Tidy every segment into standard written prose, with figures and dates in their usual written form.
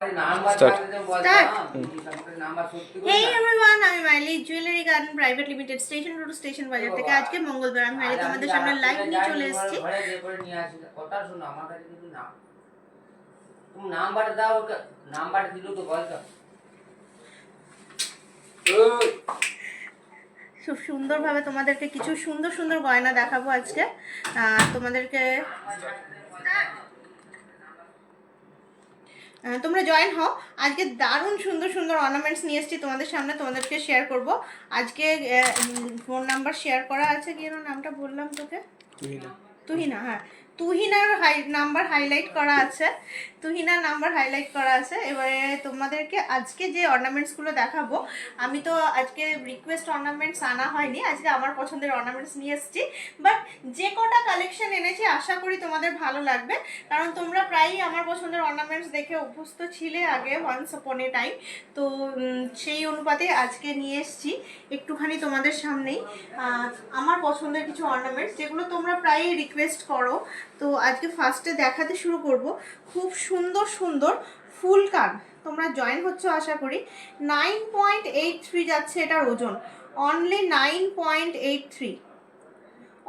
Start. Hey everyone, আমি মাইলি jewellery garden private limited station road station Bazar থেকে আজকে মঙ্গলবার আমি মাইলি তোমাদের সামনে লাইভ নিয়ে চলে এসেছি। কথা শোনো আমার কাছে কিন্তু না, তুমি নাম্বার দাও, নাম্বার দিলো তো বল তো। খুব সুন্দরভাবে তোমাদেরকে কিছু সুন্দর সুন্দর গয়না দেখাবো আজকে। তোমাদেরকে তোমরা জয়েন হও। আজকে দারুণ সুন্দর সুন্দর অর্নামেন্টস নিয়ে এসেছি তোমাদের সামনে, তোমাদেরকে শেয়ার করব। আজকে ফোন নাম্বার শেয়ার করা আছে, কি নামটা বললাম তোকে, তুহিনা। হ্যাঁ, তুহিনার নাম্বার হাইলাইট করা আছে, তুহিনার নাম্বার হাইলাইট করা আছে। এবারে তোমাদেরকে আজকে যে অর্নামেন্টসগুলো দেখাবো, আমি তো আজকে রিকোয়েস্ট অর্নামেন্টস আনা হয়নি, আজকে আমার পছন্দের অর্নামেন্টস নিয়ে এসেছি। বাট যে কটা কালেকশন এনেছি আশা করি তোমাদের ভালো লাগবে, কারণ তোমরা প্রায়ই আমার পছন্দের অর্নামেন্টস দেখে অভ্যস্ত ছিলে আগে ওয়ান্স আপন এ টাইম। তো সেই অনুপাতে আজকে নিয়ে এসেছি একটুখানি তোমাদের সামনেই আমার পছন্দের কিছু অর্নামেন্টস, যেগুলো তোমরা প্রায়ই রিকোয়েস্ট করো। তো আজকে ফার্স্টে দেখাতে শুরু করব খুব সুন্দর সুন্দর ফুল কান। তোমরা জয়েন হচ্ছ আশা করি। 9.83 যাচ্ছে এটার ওজন, অনলি 9.83,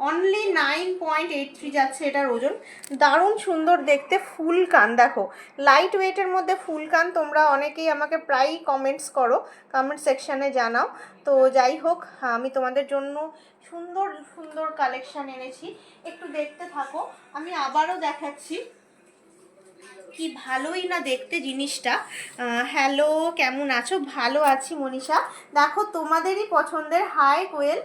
অনলি 9.83 যাচ্ছে এটার ওজন। দারুণ সুন্দর দেখতে ফুল কান, দেখো লাইট ওয়েটের মধ্যে ফুল কান। তোমরা অনেকেই আমাকে প্রায়ই কমেন্টস করো, কমেন্ট সেকশানে জানাও। তো যাই হোক, আমি তোমাদের জন্য সুন্দর সুন্দর কালেকশান এনেছি, একটু দেখতে থাকো। আমি আবারও দেখাচ্ছি, কি ভালোই না দেখতে জিনিসটা। হ্যালো, কেমন আছো? ভালো আছি মনীষা। দেখো তোমাদেরই পছন্দের, হাই কোয়েল,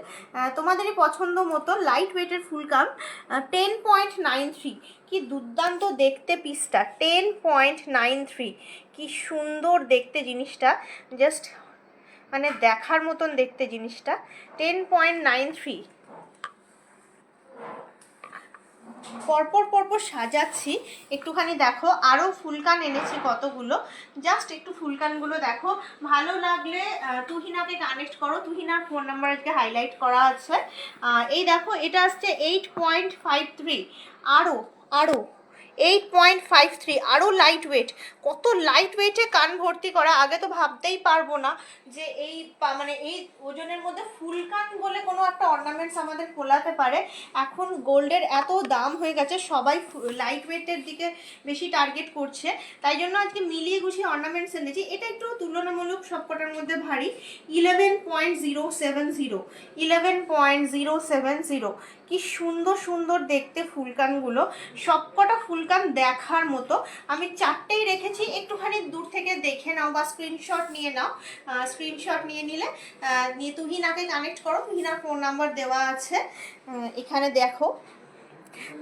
তোমাদেরই পছন্দ মতো লাইট ওয়েটের ফুলকাম। 10.93, কি দুর্দান্ত দেখতে পিসটা। 10.93, কি সুন্দর দেখতে জিনিসটা, জাস্ট মানে দেখার মতন দেখতে জিনিসটা। 10.93, পরপর পরপর সাজাচ্ছি একটুখানি দেখো। আরও ফুলকান এনেছি কতগুলো, জাস্ট একটু ফুলকানগুলো দেখো। ভালো লাগলে তুহিনাকে কানেক্ট করো, তুহিনার ফোন নাম্বার আজকে হাইলাইট করা আছে। এই দেখো, এটা আসছে 8.53, আরও আরও 8.53, আরও লাইট ওয়েট। কত লাইট ওয়েটে কান ভর্তি করা, আগে তো ভাবতেই পারবো না যে এই মানে এই ওজনের মধ্যে ফুল কান বলে কোনো একটা অর্নামেন্টস আমাদের খোলাতে পারে। এখন গোল্ডের এত দাম হয়ে গেছে, সবাই লাইট ওয়েটের দিকে বেশি টার্গেট করছে, তাই জন্য আজকে মিলিয়ে গুছিয়ে অর্নামেন্টস এনেছি। এটা একটু তুলনামূলক সবকটার মধ্যে ভারী। 11.070, 11.070, কি সুন্দর সুন্দর দেখতে ফুলকানগুলো, সবকটা ফুলকান দেখার মতো। আমি চারটেই রেখেছি, একটুখানি দূর থেকে দেখে নাও বা স্ক্রিনশট নিয়ে নাও। স্ক্রিনশট নিয়ে নিলে নিয়ে তুহিনাকে কানেক্ট করো, তুহিনার ফোন নাম্বার দেওয়া আছে এখানে দেখো।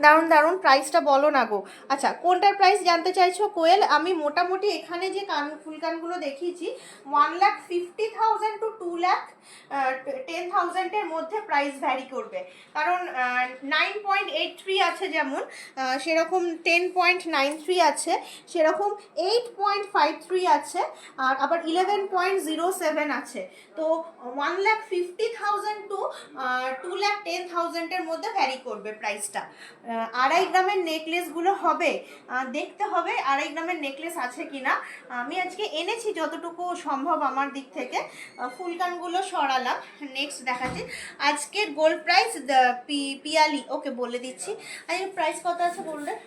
দারুণ দারুণ, প্রাইসটা বলো না গো। আচ্ছা, কোনটার প্রাইস জানতে চাইছো কোয়েল? আমি মোটামুটি এখানে যে ফুলকানগুলো দেখিয়েছি 1,50,000 টু 2,10,000-এর মধ্যে প্রাইস ভ্যারি করবে, কারণ 9.83 আছে যেমন, সেরকম 10.93 আছে, সেরকম 8.53 আছে, আর আবার 11.07 আছে। তো 1,50,000 টু 2,10,000-এর মধ্যে ভ্যারি করবে প্রাইসটা। 2.5 গ্রামের নেকলেসগুলো হবে, দেখতে হবে 2.5 গ্রামের নেকলেস আছে কিনা। আমি আজকে এনেছি যতটুকু সম্ভব আমার দিক থেকে, ফুলকানগুলো সরালাম। নেক্সট দেখাচ্ছি আজকের গোল্ড প্রাইস, পিয়ালি ওকে বলে দিচ্ছি। আজকে প্রাইস কত আছে গোল্ডের?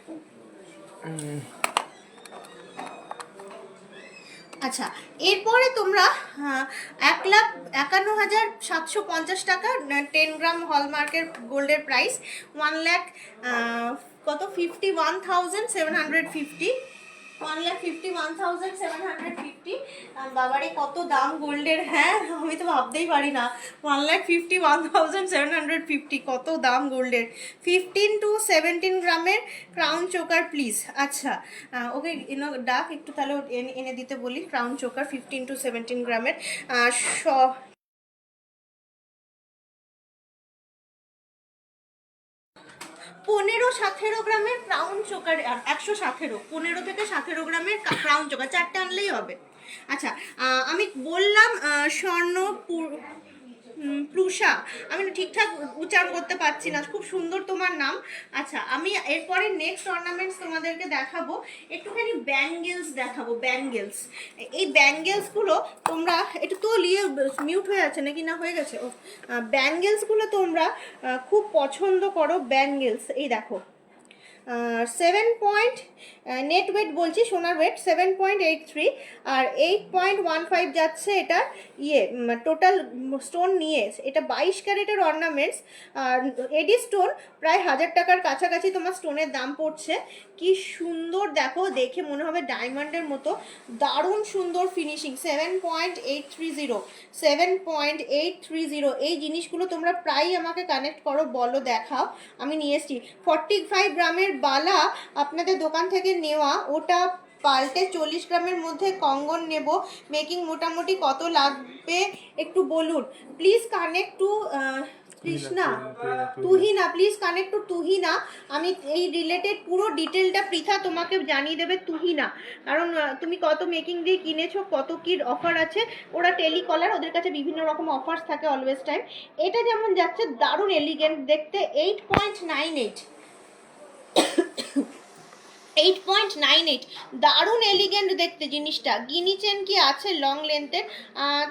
আচ্ছা, এরপরে তোমরা 1,51,750 টাকা 10 গ্রাম হলমার্কের গোল্ডের প্রাইস। 1,00,000 কত 51,750, 1,51,750। বাবারে কত দাম গোল্ডের! হ্যাঁ, আমি তো ভাবতেই পারি না, 1,51,750, কত দাম গোল্ডের। 15 টু 17 গ্রামের ক্রাউন চোকার প্লিজ। আচ্ছা, ওকে ডাক একটু, তাহলে এনে দিতে বলি ক্রাউন চোকার 15 টু 17 গ্রামের। 15-17 গ্রামের ক্রাউন চোকার, 117, 15 থেকে 17 গ্রামের ক্রাউন চোকার, চারটে আনলেই হবে। আচ্ছা, আমি বললাম স্বর্ণ প্রুষা, আমি না ঠিকঠাক উচ্চারণ করতে পারছি না, খুব সুন্দর তোমার নাম। আচ্ছা, আমি এরপরে নেক্সট অর্নামেন্টস তোমাদেরকে দেখাবো, একটুখানি ব্যাঙ্গেলস দেখাবো। ব্যাঙ্গেলস, এই ব্যাঙ্গেলসগুলো তোমরা একটু তো লিয়ে মিউট হয়ে আছে নাকি, না হয়ে গেছে? ও, ব্যাঙ্গেলসগুলো তোমরা খুব পছন্দ করো। ব্যাঙ্গেলস এই দেখো, 7 নেট ওয়েট বলছি, সোনার ওয়েট 7.83 আর 8.15 যাচ্ছে এটা ইয়ে টোটাল স্টোন নিয়ে। এটা 22 ক্যারেটের অর্নামেন্টস, আর এডি স্টোন প্রায় 1000 টাকার কাছাকাছি তোমার স্টোনের দাম পড়ছে। কি সুন্দর দেখো, দেখে মনে হবে ডায়মন্ডের মতো, দারুণ সুন্দর ফিনিশিং। 7.830, 7.830। এই জিনিসগুলো তোমরা প্রায়ই আমাকে কানেক্ট করো, বলো দেখাও, আমি নিয়ে এসেছি। 45 গ্রামের বালা আপনাদের দোকান থেকে নেওয়া, ওটা পাল্টে 40 গ্রামের মধ্যে কঙ্গন নেব। মেকিং মোটামুটি কত লাগবে একটু বলুন please. Connect to Krishna, Tuhina, please connect to Tuhina. আমি এই রিলেটেড পুরো ডিটেলটা পৃথা তোমাকে জানিয়ে দেবে তুহিনা, কারণ তুমি কত মেকিং দিয়ে কিনেছো, কত কি অফার আছে। ওরা টেলিকলার, ওদের কাছে বিভিন্ন রকম অফার্স থাকে অলওয়েজ টাইম। এটা যেমন যাচ্ছে দারুণ এলিগেন্ট দেখতে, 8.98, 8.98, দারুণ এলিগেন্ট দেখতে জিনিসটা। গিনি চেন কি আছে লং লেন্থের?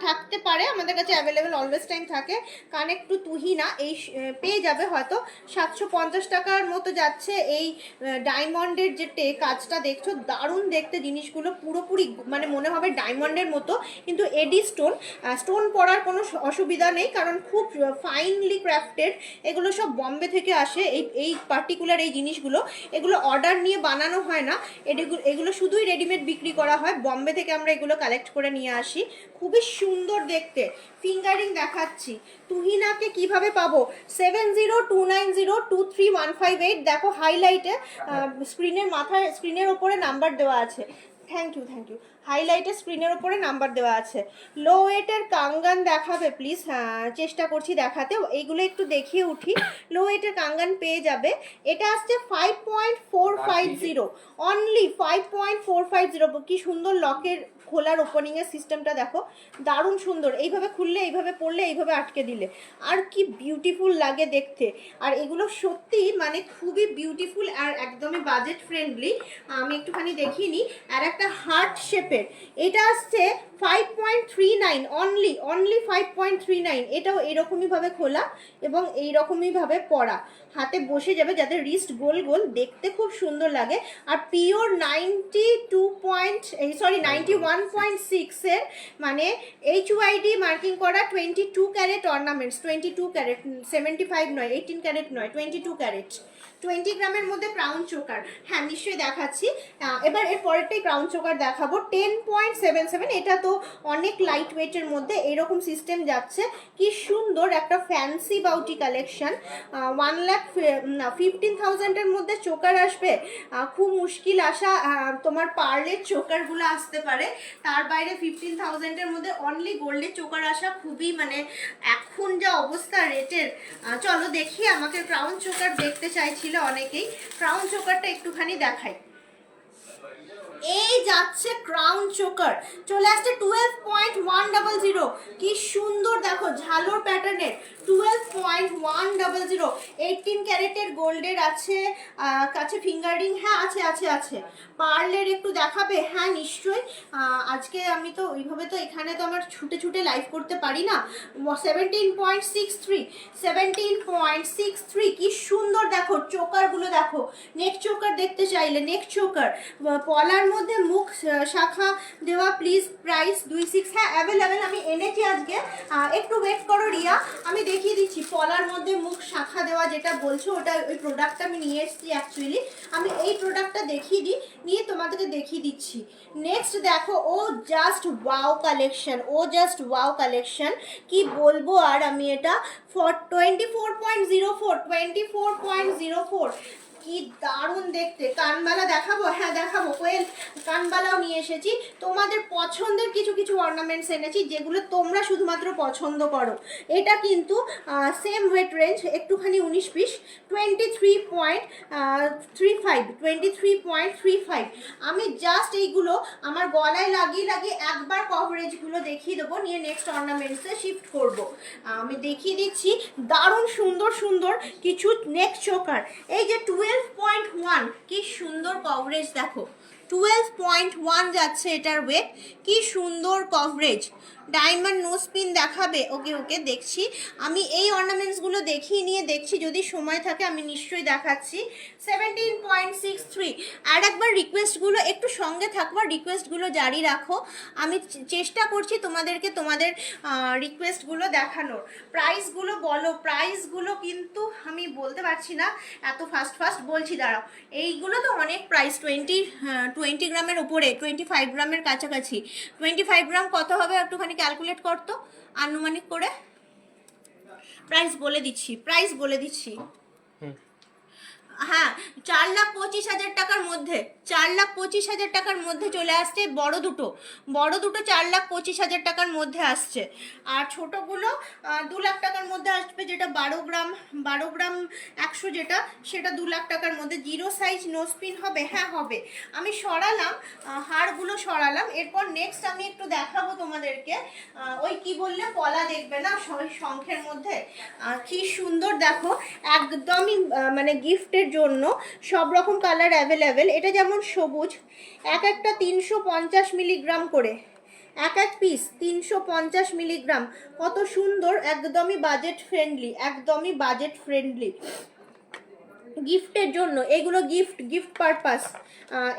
থাকতে পারে, আমাদের কাছে অ্যাভেলেবেল অলওয়েজ টাইম থাকে। কানেক্ট টু তুহিনা এই পেয়ে যাবে হয়তো 750 টাকার মতো যাচ্ছে। এই ডায়মন্ডের যে কাজটা দেখছো, দারুণ দেখতে জিনিসগুলো, পুরোপুরি মানে মনে হবে ডায়মন্ডের মতো, কিন্তু এডি স্টোন, স্টোন পড়ার কোনো অসুবিধা নেই, কারণ খুব ফাইনলি ক্রাফটেড। এগুলো সব বম্বে থেকে আসে, এই পার্টিকুলার এই জিনিসগুলো, এগুলো অর্ডার নিয়ে বানানো হয় না, এগুলো শুধুই রেডিমেড বিক্রি করা হয়। বম্বে থেকে আমরা এগুলো কালেক্ট করে নিয়ে আসি, খুবই সুন্দর দেখতে। ফিঙ্গারিং দেখাচ্ছি। তুহিনাকে কিভাবে পাবো? 7029023158, দেখো হাইলাইটে স্ক্রিনের মাথায়, স্ক্রিনের ওপরে নাম্বার দেওয়া আছে। Thank you, thank you. হাইলাইটে স্ক্রিনের ওপরে নাম্বার দেওয়া আছে। লো ওয়েটের কাঙ্গান দেখাবে প্লিজ? হ্যাঁ, চেষ্টা করছি দেখাতে, এইগুলো একটু দেখিয়ে উঠি। লো ওয়েটের কাঙ্গান পেয়ে যাবে। এটা আসছে 5.450, অনলি 5.450। কি সুন্দর লকের খোলার ওপেনিংয়ের সিস্টেমটা দেখো, দারুণ সুন্দর। এইভাবে খুললে, এইভাবে পড়লে, এইভাবে আটকে দিলে, আর কি বিউটিফুল লাগে দেখতে। আর এগুলো সত্যি মানে খুবই বিউটিফুল আর একদমই বাজেট ফ্রেন্ডলি। আমি একটুখানি দেখিয়ে নিই। আর একটা হার্ট শেপের, এটা আসছে 5.39, অনলি 5.39। এটাও এইরকমইভাবে খোলা এবং এইরকমইভাবে পরা, হাতে বসে যাবে, যাতে রিস্ট গোল গোল, দেখতে খুব সুন্দর লাগে। আর পিওর 91.6 এর মানে HYD মার্কিং করা 22 ক্যারেট অর্নামেন্টস, 22 ক্যারেট, 75 নয়, 18 ক্যারেট নয়, 22 ক্যারেট। 20 গ্রামের মধ্যে ক্রাউন চোকার, হ্যাঁ নিশ্চয়ই দেখাচ্ছি। এবার এর পরেরটাই ক্রাউন চোকার দেখাবো, 10.77। এটা তো অনেক লাইট ওয়েটের মধ্যে এইরকম সিস্টেম যাচ্ছে। কি সুন্দর একটা ফ্যান্সি বাউটি কালেকশন। 1,15,000-এর মধ্যে চোকার আসবে, খুব মুশকিল আসা। তোমার পার্লের চোকারগুলো আসতে পারে, তার বাইরে 15,000-এর মধ্যে অনলি গোল্ডের চোকার আসা খুবই মানে এখন যা অবস্থা রেটের। চলো দেখি, আমাকে ক্রাউন চোকার দেখতে চাইছিল অনেকেই, ক্রাউন চোকারটা একটুখানি দেখাই। এই যাচ্ছে ক্রাউন চোকার, চলে আসছে 12.100। কি সুন্দর দেখো, ঝালোর প্যাটার্নের 12.100। 18 ক্যারেটের গোল্ডের আছে, কাছে ফিঙ্গারিং, হ্যাঁ আছে আছে আছে। পার্লের একটু দেখাবে? হ্যাঁ নিশ্চয়ই। আজকে আমি তো ওইভাবে তো এখানে তো আমার ছুটে ছুটে লাইভ করতে পারি না। 17.63, কি সুন্দর দেখো চোকারগুলো, দেখো নেক চোকার দেখতে চাইলে নেক চোকার, পলার মধ্যে মুখ শাখা দেওয়া, প্লিজ প্রাইস 26। হ্যাঁ অ্যাভেলেবেল, আমি এনেছি আজকে, একটু ওয়েট করো রিয়া, আমি দেখিয়ে দিচ্ছি। পলার মধ্যে মুখ শাখা দেওয়া যেটা বলছো, ওটা ওই প্রোডাক্টটা আমি নিয়ে এসেছি অ্যাকচুয়ালি। আমি এই প্রোডাক্টটা দেখিয়ে দিই, নিয়ে তোমাদেরকে দেখিয়ে দিচ্ছি। নেক্সট দেখো, ও জাস্ট ওয়াও কালেকশন, ও জাস্ট ওয়াও কালেকশন, কি বলবো আর আমি। এটা 24.04, কি দারুণ দেখতে। কানবালা দেখাবো? হ্যাঁ দেখাবো, কোয়েল কানবালাও নিয়ে এসেছি। তোমাদের পছন্দের কিছু কিছু অর্নামেন্টস এনেছি যেগুলো তোমরা শুধুমাত্র পছন্দ করো। এটা কিন্তু সেম ওয়েট রেঞ্জ, একটুখানি 19 পিস, 23.35। আমি জাস্ট এইগুলো আমার গলায় লাগিয়ে লাগিয়ে একবার কভারেজগুলো দেখিয়ে দেবো, নিয়ে নেক্সট অর্নামেন্টসে শিফট করব। আমি দেখিয়ে দিচ্ছি দারুণ সুন্দর সুন্দর কিছু নেক চোকার। এই যে 12.1, কি সুন্দর কভারেজ দেখো, 12.1 যাচ্ছে এটার ওয়েট, কি সুন্দর কভারেজ। ডায়মন্ড নোজ পিন দেখাবে? ওকে ওকে দেখছি। আমি এই অর্নামেন্টসগুলো দেখিয়ে নিয়ে দেখছি, যদি সময় থাকে আমি নিশ্চয়ই দেখাচ্ছি। 17.63। আর একবার রিকোয়েস্টগুলো একটু সঙ্গে থাকবার, রিকোয়েস্টগুলো জারি রাখো। আমি চেষ্টা করছি তোমাদেরকে তোমাদের রিকোয়েস্টগুলো দেখানোর। প্রাইসগুলো বলো, প্রাইসগুলো কিন্তু আমি বলতে পারছি না, এত ফাস্ট ফাস্ট বলছি, দাঁড়াও। এইগুলো তো অনেক প্রাইস, 20 গ্রামের উপরে, 25 গ্রামের কাছাকাছি। 25 গ্রাম কত হবে একটুখানি ক্যালকুলেট করতো আনুমানিক করে। প্রাইস বলে দিচ্ছি, প্রাইস বলে দিচ্ছি। হ্যাঁ, 4,25,000 টাকার মধ্যে, 4,25,000 টাকার মধ্যে চলে আসছে। বড় দুটো 4,25,000 টাকার মধ্যে আসছে। আর ছোটোগুলো 2 লাখ টাকার মধ্যে আসবে, যেটা 12 গ্রাম 100, যেটা সেটা 2 লাখ টাকার মধ্যে। 0 সাইজ নোজপিন হবে? হ্যাঁ হবে। আমি সরালাম, হাড়গুলো সরালাম। এরপর নেক্সট আমি একটু দেখাবো তোমাদেরকে, ওই কি বললে পলা দেখবে না শঙ্খের মধ্যে, কি সুন্দর দেখো, একদমই মানে গিফটের জন্য সব রকম কালার অ্যাভেলেবেল। এটা যেমন সবুজ, এক একটা 350 মিলিগ্রাম করে, এক এক পিস 350 মিলিগ্রাম, কত সুন্দর, একদমই বাজেট ফ্রেন্ডলি, একদমই বাজেট ফ্রেন্ডলি গিফটের জন্য। এগুলো গিফট পারপাস।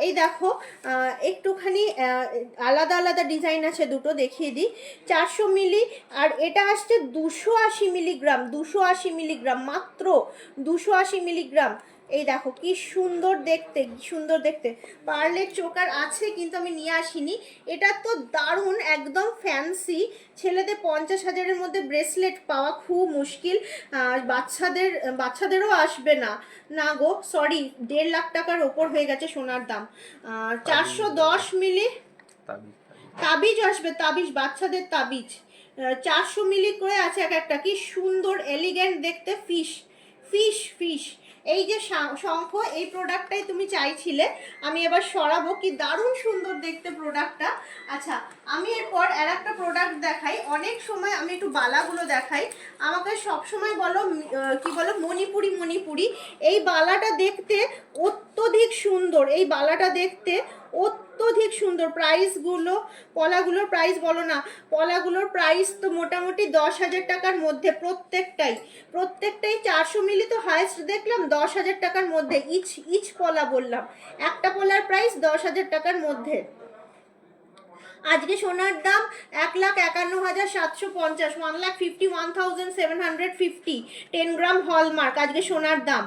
এই দেখো, একটুখানি আলাদা আলাদা ডিজাইন আছে, দুটো দেখিয়ে দিই। 400 মিলি, আর এটা আসছে 280 মিলিগ্রাম, 280 মিলিগ্রাম, মাত্র 280 মিলিগ্রাম। এই দেখো কি সুন্দর দেখতে, কি সুন্দর দেখতে। পার্লের চোকার আছে কিন্তু আমি নিয়ে আসিনি। এটা তো দারুণ, একদম ফ্যান্সি। ছেলেদের 50,000-এর মধ্যে ব্রেসলেট পাওয়া খুব মুশকিল, বাচ্চাদেরও আসবে না, না গো সরি, 1.5 লাখ টাকার ওপর হয়ে গেছে সোনার দাম। 410 মিলি তাবিজ আসবে, তাবিজ, বাচ্চাদের তাবিজ 400 মিলি করে আছে এক একটা। কি সুন্দর এলিগেন্ট দেখতে, ফিশ ফিশ ফিশ। এই যে শঙ্খ, এই প্রোডাক্টটাই তুমি চাইছিলে, আমি এবার সরাবো। কি দারুণ সুন্দর দেখতে প্রোডাক্টটা। আচ্ছা, আমি এরপর আর একটা প্রোডাক্ট দেখাই। অনেক সময় আমি একটু বালাগুলো দেখাই, আমাকে সব সময় বলো কি বলো, মণিপুরি মণিপুরি। এই বালাটা দেখতে অত্যধিক সুন্দর, এই বালাটা দেখতে অত্যধিক সুন্দর। প্রাইসগুলো, পলাগুলোর প্রাইস বলো না, পলাগুলোর প্রাইস তো মোটামুটি 10,000 টাকার মধ্যে প্রত্যেকটাই 400 মিলি তো হায়েস্ট দেখলাম, 10,000 টাকার মধ্যে ইচ পলা বললাম। একটা পলার প্রাইস 10,000 টাকার মধ্যে। আজকে সোনার দাম 1,51,750, 1,51,750, 10 গ্রাম হলমার্ক আজকে সোনার দাম।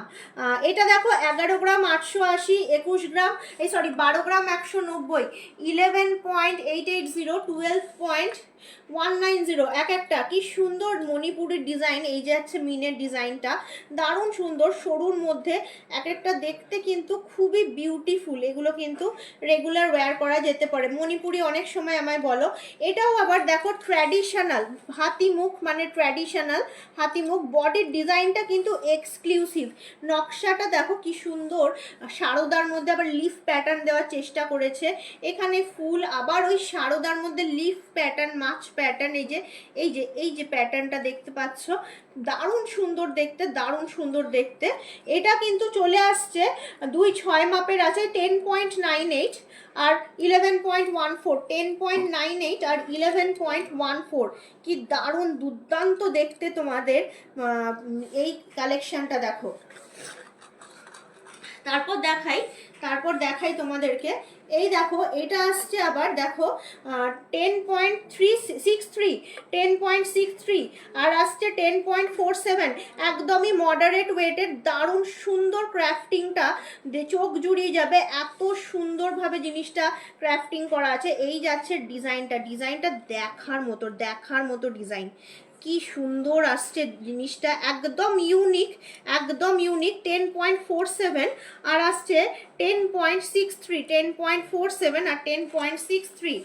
এটা দেখো 11 গ্রাম 880, 21 গ্রাম 12 গ্রাম 190, 11.880, 12.190, এক একটা। কি সুন্দর মণিপুরের ডিজাইন। এই যে আছে মিনের ডিজাইনটা, দারুণ সুন্দর, সরুর মধ্যে এক একটা দেখতে কিন্তু খুবই বিউটিফুল। এগুলো কিন্তু রেগুলার ওয়্যার করা যেতে পারে। মণিপুরি অনেক সময় আমায় বলো। এটাও আবার দেখো ট্র্যাডিশনাল হাতিমুখ, মানে ট্র্যাডিশনাল হাতিমুখ। বডির ডিজাইনটা কিন্তু এক্সক্লুসিভ, নকশাটা দেখো কি সুন্দর। সারদার মধ্যে আবার লিফ প্যাটার্ন দেওয়ার চেষ্টা করেছে। এখানে ফুল, আবার ওই সারদার মধ্যে লিফ প্যাটার্ন, মাছ প্যাটার্ন। এই যে প্যাটার্নটা দেখতে পাচ্ছ, দারুণ সুন্দর দেখতে, দারুণ সুন্দর দেখতে। এটা কিন্তু চলে আসছে 2-6 মাপের আছে, 10.98 আর 11.14, 10.98 আর 11.14। কি দারুণ দুর্দান্ত দেখতে তোমাদের এই কালেকশনটা দেখো। তারপর দেখাই তোমাদেরকে। এই দেখো, এটা আসছে আবার দেখো 10.63 আর আসছে 10.47, একদমই মডারেট ওয়েটের, দারুণ সুন্দর ক্রাফটিংটা, চোখ জুড়িয়ে যাবে, এত সুন্দরভাবে জিনিসটা ক্রাফটিং করা আছে। এই যাচ্ছে ডিজাইনটা দেখার মতো ডিজাইন, কি সুন্দর আসছে জিনিসটা, একদম ইউনিক, একদম ইউনিক। 10.47 আর আসছে 10.63, 10.47 আর 10.63।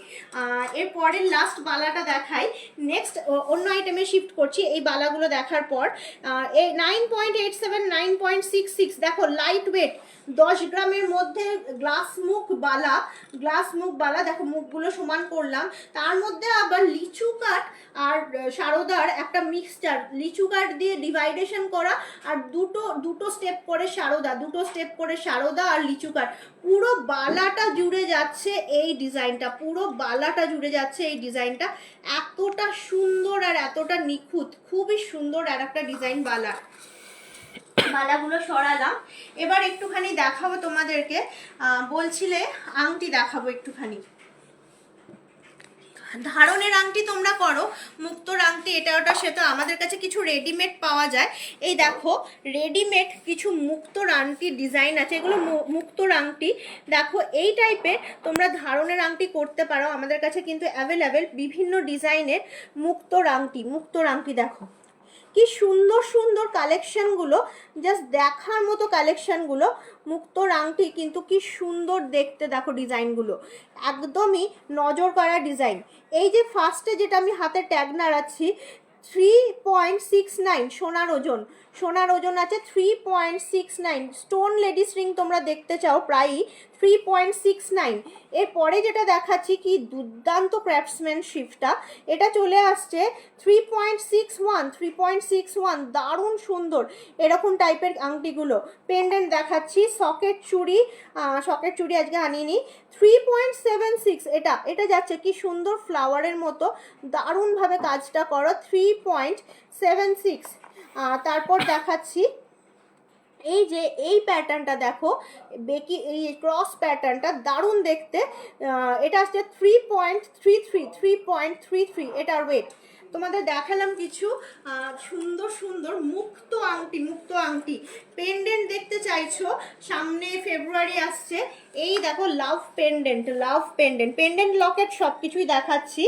এর পরের লাস্ট বালাটা দেখাই, নেক্সট অন্য আইটেমে শিফট করছি এই বালাগুলো দেখার পর। এই 9.87, 9.66, দেখো লাইট ওয়েট, 10 গ্রামের মধ্যে গ্লাস মুখ বালা, গ্লাস মুখ বালা, দেখো মুখগুলো সমান করলাম, তার মধ্যে আবার লিচু কাঠ আর সারদার একটা মিক্সচার, লিচু কাঠ দিয়ে ডিভাইডেশন করা, আর দুটো স্টেপ করে সারদা, দুটো স্টেপ করে সারদা আর লিচু কাঠ, পুরো বালাটা জুড়ে যাচ্ছে এই ডিজাইনটা, পুরো বালাটা জুড়ে যাচ্ছে এই ডিজাইনটা, এতটা সুন্দর আর এতটা নিখুঁত, খুবই সুন্দর আর একটা ডিজাইন বালা। মালাগুলো সরালাম, এবার একটুখানি দেখাবো তোমাদেরকে, বলছিলে আংটি দেখাবো একটুখানি। ধারণের আংটি তোমরা করো, মুক্তোর আংটি, এটা ওটা সেটা, আমাদের কাছে কিছু রেডিমেড পাওয়া যায়। এই দেখো রেডিমেড কিছু মুক্তোর আংটি ডিজাইন আছে, এগুলো মুক্তোর আংটি। দেখো এই টাইপের তোমরা ধারণের আংটি করতে পারো, আমাদের কাছে কিন্তু অ্যাভেলেবেল বিভিন্ন ডিজাইনের মুক্তোর আংটি, মুক্তোর আংটি। দেখো কি সুন্দর সুন্দর কালেকশনগুলো, জাস্ট দেখার মতো কালেকশনগুলো, মুক্তোর আংটি কিন্তু কি সুন্দর দেখতে, দেখো ডিজাইনগুলো একদমই নজর কাড়া ডিজাইন। এই যে ফার্স্টে যেটা আমি হাতে ট্যাগ নাড়াচ্ছি, 3.69 সোনার ওজন, সোনার ওজন আছে 3.69। স্টোন লেডিস রিং তোমরা দেখতে চাও প্রায়ই, 3.69। এরপরে যেটা দেখাচ্ছি কি দুর্দান্ত ক্রাফটসম্যানশিপটা, এটা চলে আসছে 3.61, 3.61, দারুণ সুন্দর এরকম টাইপের আংটিগুলো। পেন্ডেন্ট দেখাচ্ছি, সকেট চুড়ি, সকেট চুড়ি আজকে আনিনি, 3.76, এটা যাচ্ছে কি সুন্দর ফ্লাওয়ারের মতো, দারুণভাবে কাজটা করো, 3.76। তারপর দেখাচ্ছি এই যে এই প্যাটার্নটা, দেখো বেকি, এই ক্রস প্যাটার্নটা দারুণ দেখতে, এটা আসছে 3.33, 3.33 এটার ওয়েট। তোমাদের দেখালাম কিছু সুন্দর সুন্দর মুক্ত আংটি, মুক্ত আংটি। পেন্ডেন্ট দেখতে চাইছো, সামনে ফেব্রুয়ারি আসছে, এই দেখো লাভ পেন্ডেন্ট, লাভ পেন্ডেন্ট, পেন্ডেন্ট লকেট সব কিছুই দেখাচ্ছি,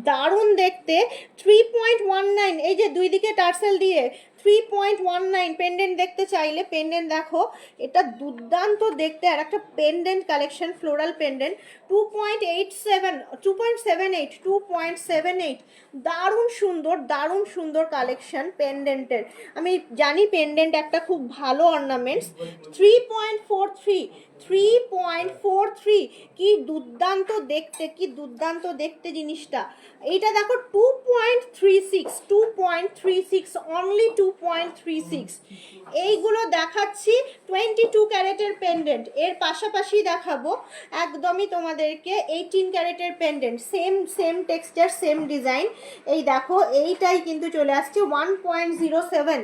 দারুণ দেখতে। 3.19, এই যে দুই দিকে টার্সেল দিয়ে 3.19 পেন্ডেন্ট দেখতে চাইলে পেন্ডেন্ট দেখো, এটা দুর্দান্ত দেখতে। আর একটা পেন্ডেন্ট কালেকশন, ফ্লোরাল পেন্ডেন্ট, 2.87, 2.78, 2.78, দারুণ সুন্দর, দারুণ সুন্দর কালেকশন পেন্ডেন্টের। আমি জানি পেন্ডেন্ট একটা খুব ভালো অর্নামেন্টস। 3.43, 3.43, কি দুর্দান্ত দেখতে, কি দুর্দান্ত দেখতে জিনিসটা। এইটা দেখো 2.36, 2.36, অনলি 2.36। এইগুলো দেখাচ্ছি 22 ক্যারেটের পেন্ডেন্ট। এর পাশাপাশি দেখাবো একদমই তোমাদেরকে 18 ক্যারেটের pendant, same texture, same design. এই দেখো এইটাই কিন্তু চলে আসছে 1.07,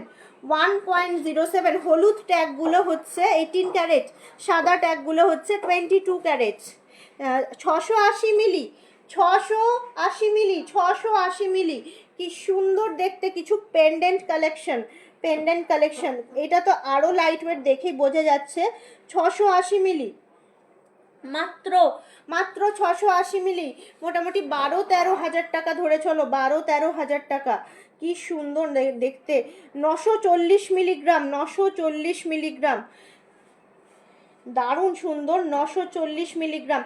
1.07। হলুদ ট্যাগগুলো হচ্ছে 18 ক্যারেট, সাদা ট্যাগগুলো হচ্ছে 22 ক্যারেট। 680 মিলি, 680 মিলি, 680 মিলি, কি সুন্দর দেখতে কিছু পেন্ডেন্ট কালেকশন, পেন্ডেন্ট কালেকশন। এটা তো আরও লাইট ওয়েট দেখেই বোঝা যাচ্ছে। 680 মিলি, মাত্র 680 মিলি, মোটামুটি 12-13 হাজার টাকা ধরে চলো, 12-13 হাজার টাকা। কি সুন্দর দেখতে। 940 মিলিগ্রাম, 940 মিলিগ্রাম, দারুণ সুন্দর, 940 মিলিগ্রাম।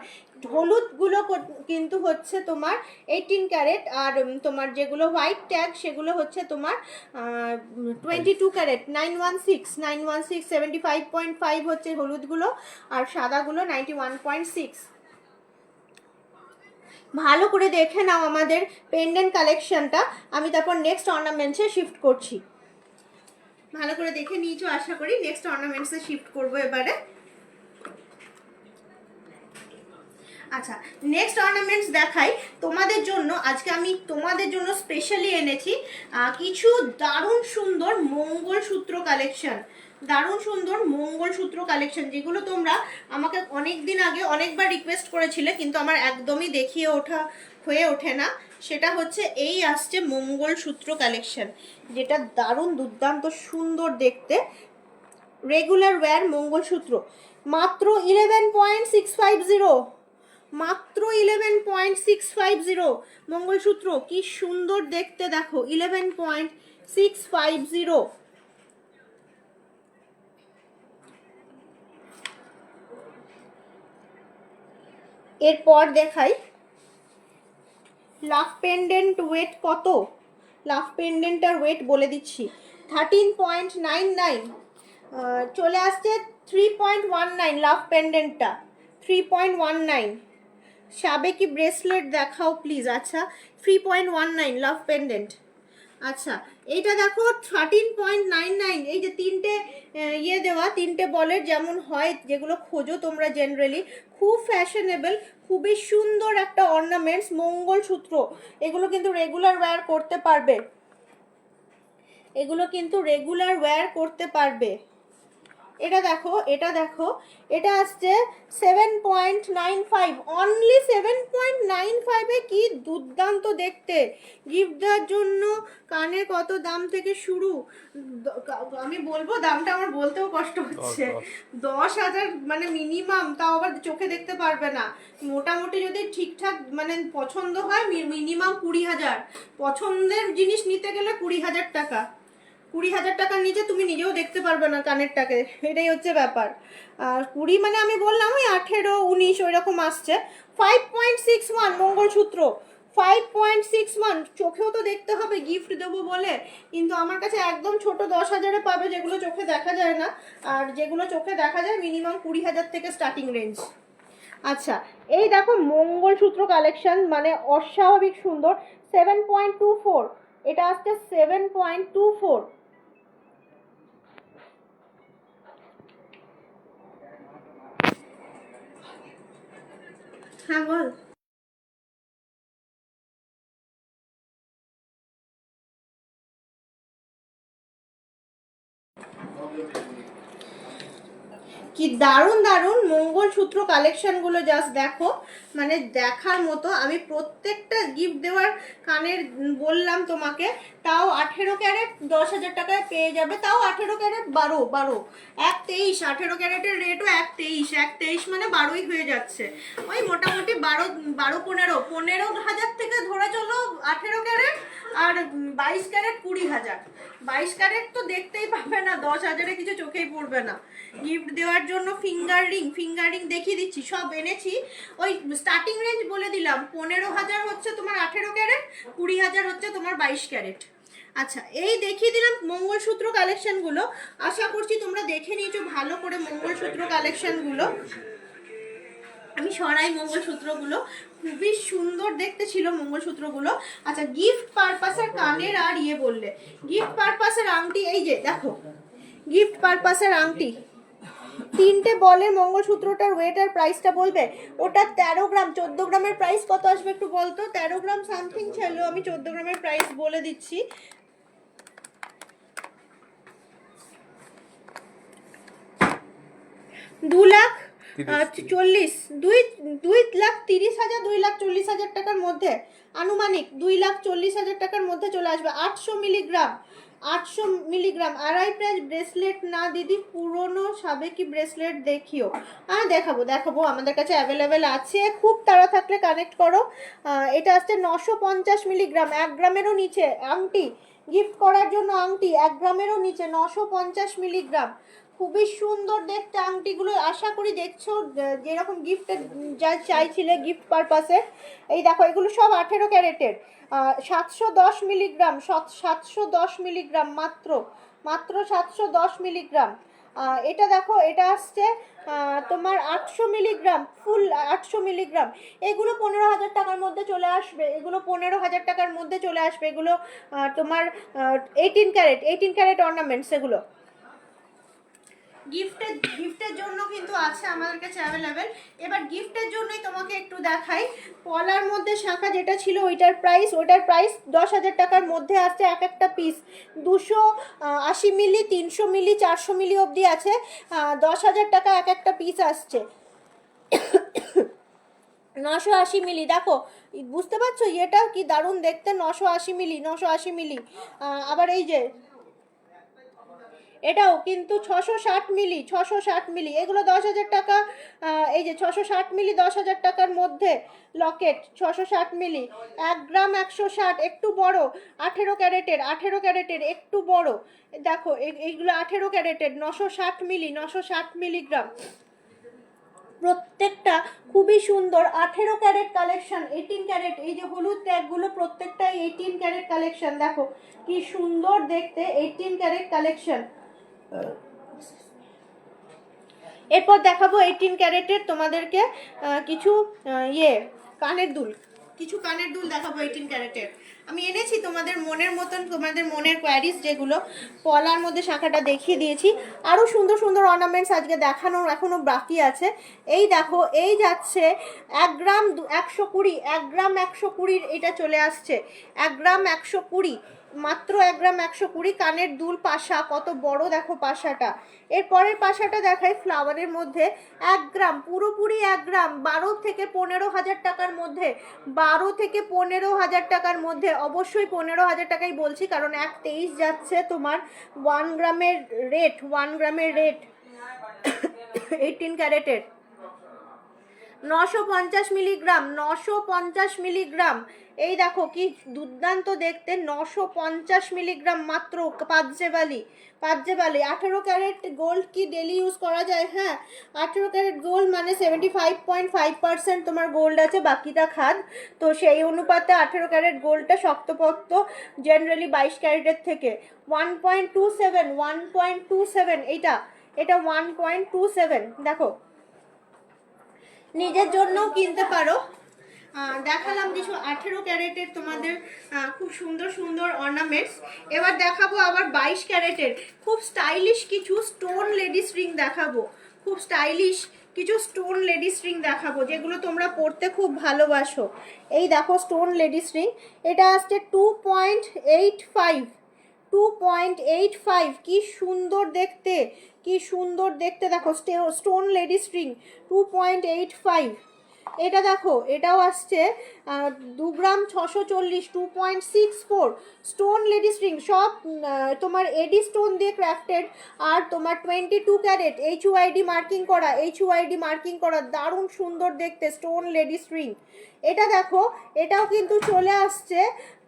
হলুদগুলো কিন্তু হচ্ছে তোমার 18 ক্যারেট, আর তোমার যেগুলো হোয়াইট ট্যাগ সেগুলো হচ্ছে তোমার 22 ক্যারেট, 916, 75.5 হচ্ছে হলুদগুলো, আর সাদাগুলো 91.6। ভালো করে দেখে নাও আমাদের পেন্ডেন্ট কালেকশনটা, আমি তারপর নেক্সট অর্নামেন্টসে শিফট করছি। ভালো করে দেখে নিয়েছো আশা করি, নেক্সট অর্নামেন্টসে শিফট করবো এবারে। আচ্ছা, নেক্সট অর্নামেন্টস দেখাই তোমাদের জন্য। আজকে আমি তোমাদের জন্য স্পেশালি এনেছি কিছু দারুণ সুন্দর মঙ্গলসূত্র কালেকশন, দারুণ সুন্দর মঙ্গলসূত্র কালেকশন, যেগুলো তোমরা আমাকে অনেক দিন আগে অনেকবার রিকোয়েস্ট করেছিলে, কিন্তু আমার একদমই দেখিয়ে হয়ে ওঠে না। সেটা হচ্ছে এই আসছে মঙ্গলসূত্র কালেকশন, যেটা দারুণ দুর্দান্ত সুন্দর দেখতে, রেগুলার ওয়্যার মঙ্গলসূত্র, মাত্র 11.650, মাত্র 11.650 মঙ্গলসূত্র, কি সুন্দর দেখতে দেখো, 11.650। এরপর দেখাই লাভ পেন্ডেন্ট ওয়েট কত। লাভ পেন্ডেন্টটার ওয়েট বলে দিচ্ছি, 13.99, চলে আসছে 3.19 লাভ পেন্ডেন্টটা, 3.19। সাবেকি ব্রেসলেট দেখাও প্লিজ। আচ্ছা 3.19 লাভ পেন্ডেন্ট। আচ্ছা এইটা দেখো 13.99। এই যে তিনটে ইয়ে দেওয়া, তিনটে বলের যেমন হয়, যেগুলো খোঁজো তোমরা জেনারেলি, খুব ফ্যাশনেবল, খুবই সুন্দর একটা অর্নামেন্টস মঙ্গলসূত্র। এগুলো কিন্তু রেগুলার ওয়্যার করতে পারবে, এগুলো কিন্তু রেগুলার ওয়্যার করতে পারবে। এটা দেখো, এটা দেখো, এটা আসছে 7.95, অনলি 7.95 এ কি দুর্দান্ত দেখতে। গিফট দেওয়ার জন্য কানে কত দাম থেকে শুরু, আমি বলবো দামটা, আমার বলতেও কষ্ট হচ্ছে, 10,000 মানে মিনিমাম, তাও আবার চোখে দেখতে পারবে না। মোটামুটি যদি ঠিকঠাক মানে পছন্দ হয় মিনিমাম 20,000, পছন্দের জিনিস নিতে গেলে 20,000 টাকা, 20,000 টাকার নিচে তুমি নিজেও দেখতে পারবে না কানেরটাকে, এটাই হচ্ছে ব্যাপার। আর 20 মানে আমি বললাম ওই 18, 19 ওই রকম আসছে। 5.61 মঙ্গলসূত্র, 5.61, চোখেও তো দেখতে হবে গিফট দেবো বলে, কিন্তু আমার কাছে একদম ছোট 10,000-এ পাবে, যেগুলো চোখে দেখা যায় না, আর যেগুলো চোখে দেখা যায় মিনিমাম 20,000 থেকে স্টার্টিং রেঞ্জ। আচ্ছা এই দেখো মঙ্গলসূত্র কালেকশন, মানে অস্বাভাবিক সুন্দর, 7.24, এটা আসছে 7.24। হ্যাঁ বল। কি দারুণ দারুণ মঙ্গলসূত্র কালেকশনগুলো, জাস্ট দেখো, মানে দেখার মতো। আমি প্রত্যেকটা গিফট দেওয়ার কানের বললাম তোমাকে, তাও 18 ক্যারেট 10,000 টাকায় পেয়ে যাবে, তাও 18 ক্যারেট 12, 1.23, 18 ক্যারেটের রেটও 1.23, 1.23 মানে 12ই হয়ে যাচ্ছে, ওই মোটামুটি 15,000 থেকে ধরে চলো 18 ক্যারেট, আর 22 ক্যারেট 20,000। 22 ক্যারেট তো দেখতেই পাবে না, 10,000-এ কিছু চোখেই পড়বে না। গিফট দেওয়ার জন্য ফিঙ্গার রিং দেখিয়ে দিচ্ছি, সব এনেছি। ওই স্টার্টিং রেঞ্জ বলে দিলাম, 15,000 হচ্ছে তোমার 18 ক্যারেট, 20,000 হচ্ছে তোমার 22 ক্যারেট। আচ্ছা এই দেখিয়ে দিলাম মঙ্গলসূত্র কালেকশনগুলো, আশা করছি তোমরা দেখে নিয়েছো ভালো করে মঙ্গলসূত্র কালেকশনগুলো। আমি সরাই মঙ্গলসূত্রগুলো, খুবই সুন্দর দেখতে ছিল মঙ্গলসূত্রগুলো। আচ্ছা গিফট পারপাসের কানের আর ইয়ে বললে, গিফট পারপাসের আংটি, এই যে দেখো গিফট পারপাসের আংটি, তিনটে বলের মঙ্গলসূত্রটার ওয়েট আর প্রাইসটা বলবে। ওটা 13 গ্রাম, 14 গ্রামের প্রাইস কত আসবে একটু বলতো। 13 গ্রাম সামথিং ছিল, আমি 14 গ্রামের প্রাইস বলে দিচ্ছি। 2,40,000, 2,30,000, 2,40,000 টাকার মধ্যে, আনুমানিক 2,40,000 টাকার মধ্যে চলে আসবে। 800 মিলিগ্রাম, 800 মিলিগ্রাম। আড়াই প্রাইস ব্রেসলেট না দিদি, পুরনো সাবেকি ব্রেসলেট দেখিও। হ্যাঁ দেখাবো দেখাবো, আমাদের কাছে অ্যাভেলেবেল আছে, খুব তাড়া থাকলে কানেক্ট করো। এটা আসছে 950 মিলিগ্রাম, 1 গ্রামেরও নিচে আংটি, গিফট করার জন্য আংটি 1 গ্রামেরও নিচে, 950 মিলিগ্রাম, খুবই সুন্দর দেখতে আংটিগুলো। আশা করি দেখছো, যেরকম গিফটে যা চাইছিলে গিফট পারপাসে। এই দেখো এগুলো সব 18 ক্যারেটের, 710 মিলিগ্রাম, 710 মিলিগ্রাম, মাত্র মাত্র 710 মিলিগ্রাম। এটা দেখো, এটা আসছে তোমার 800 মিলিগ্রাম, ফুল 800 মিলিগ্রাম। এগুলো 15,000 টাকার মধ্যে চলে আসবে, এগুলো 15,000 টাকার মধ্যে চলে আসবে। এগুলো তোমার 18 ক্যারেট অর্নামেন্টস, এগুলো গিফটের জন্য কিন্তু আছে আমাদের কাছে অ্যাভেলেবেল। এবার গিফটের জন্যই তোমাকে একটু দেখাই, পলার মধ্যে শাখা যেটা ছিল ওইটার প্রাইস 10,000 টাকার মধ্যে আসছে এক একটা পিস। 280 মিলি, 300 মিলি, 400 মিলি অবধি আছে, 10,000 টাকা এক একটা পিস আসছে। 980 মিলি, দেখো বুঝতে পারছো এটা কি দারুণ দেখতে, 980 মিলি, 980 মিলি। আবার এই যে এটাও কিন্তু 660 মিলি, 660 মিলি, এগুলো 10,000 টাকা। এই যে 660 মিলি 10,000 টাকার মধ্যে লকেট, 660 মিলি, 1 গ্রাম 160, একটু বড়, 18 ক্যারেটের, 18 ক্যারেটের একটু বড়। দেখো এইগুলো 18 ক্যারেটের, 960 মিলি, 960 মিলিগ্রাম, প্রত্যেকটা খুবই সুন্দর। 18 ক্যারেট কালেকশন, 18 ক্যারেট, এই যে হলুদ ট্যাগগুলো প্রত্যেকটাই 18 ক্যারেট কালেকশন। দেখো কি সুন্দর দেখতে, 18 ক্যারেট কালেকশন। এরপর দেখাবো 18 ক্যারেটের তোমাদেরকে কিছু কানের দুল, কিছু কানের দুল দেখাবো 18 ক্যারেটের। আমি এনেছি তোমাদের মনের মতন, তোমাদের মনের কোয়ারিজ যেগুলো পলার মধ্যে শাখাটা দেখিয়ে দিয়েছি। আরও সুন্দর সুন্দর অর্নামেন্টস আজকে দেখানোর এখনও বাকি আছে। এই দেখো, এই যাচ্ছে 1 গ্রাম 120, 1 গ্রাম 120 এটা চলে আসছে, 1 গ্রাম 120, মাত্র 1 গ্রাম 120 কানের দুল পাশা, কত বড় দেখো পাশাটা। এরপরের পাশাটা দেখাই ফ্লাওয়ারের মধ্যে, 1 গ্রাম, পুরোপুরি 1 গ্রাম, 12 থেকে 15,000 টাকার মধ্যে, 12 থেকে 15,000 টাকার মধ্যে, অবশ্যই 15,000 টাকাই বলছি কারণ 1.23 যাচ্ছে তোমার 1 গ্রামের রেট, 1 গ্রামের রেট 18 ক্যারেটের। 950 মিলিগ্রাম, 950 মিলিগ্রাম, এই দেখো কি দুর্দান্ত দেখতে, 950 মিলিগ্রাম মাত্র, পাঁচজেবালি, পাঁচজেবালি। 18 ক্যারেট গোল্ড কি ডেলি ইউজ করা যায়? হ্যাঁ, 18 ক্যারেট গোল্ড মানে 75.5% তোমার গোল্ড আছে, বাকিটা খাদ। তো সেই অনুপাতে 18 ক্যারেট গোল্ডটা শক্তপোক্ত জেনারেলি 22 ক্যারেটের থেকে। 1.27, 1.27, এটা 1.27। দেখো নিজের জন্যও কিনতে পারো। দেখালাম কিছু 18 ক্যারেটের তোমাদের খুব সুন্দর সুন্দর অর্নামেন্টস। এবার দেখাবো আবার 22 ক্যারেটের খুব স্টাইলিশ কিছু স্টোন লেডিস রিং দেখাবো, খুব স্টাইলিশ কিছু স্টোন লেডিস রিং দেখাবো যেগুলো তোমরা পরতে খুব ভালোবাসো। এই দেখো স্টোন লেডিস রিং, এটা আসছে 2.85, 2.85, কি সুন্দর দেখতে, কি সুন্দর দেখতে। দেখো স্টোন লেডিস রিং 2.85। এটা দেখো, এটাও আসছে 2 গ্রাম 640, 2.64 স্টোন লেডিস রিং, সব তোমার এডি স্টোন দিয়ে ক্রাফটেড, আর তোমার 22 ক্যারেট, HUID মার্কিং করা, HUID মার্কিং করা, দারুণ সুন্দর দেখতে স্টোন লেডিস রিং। এটা দেখো, এটাও কিন্তু চলে আসছে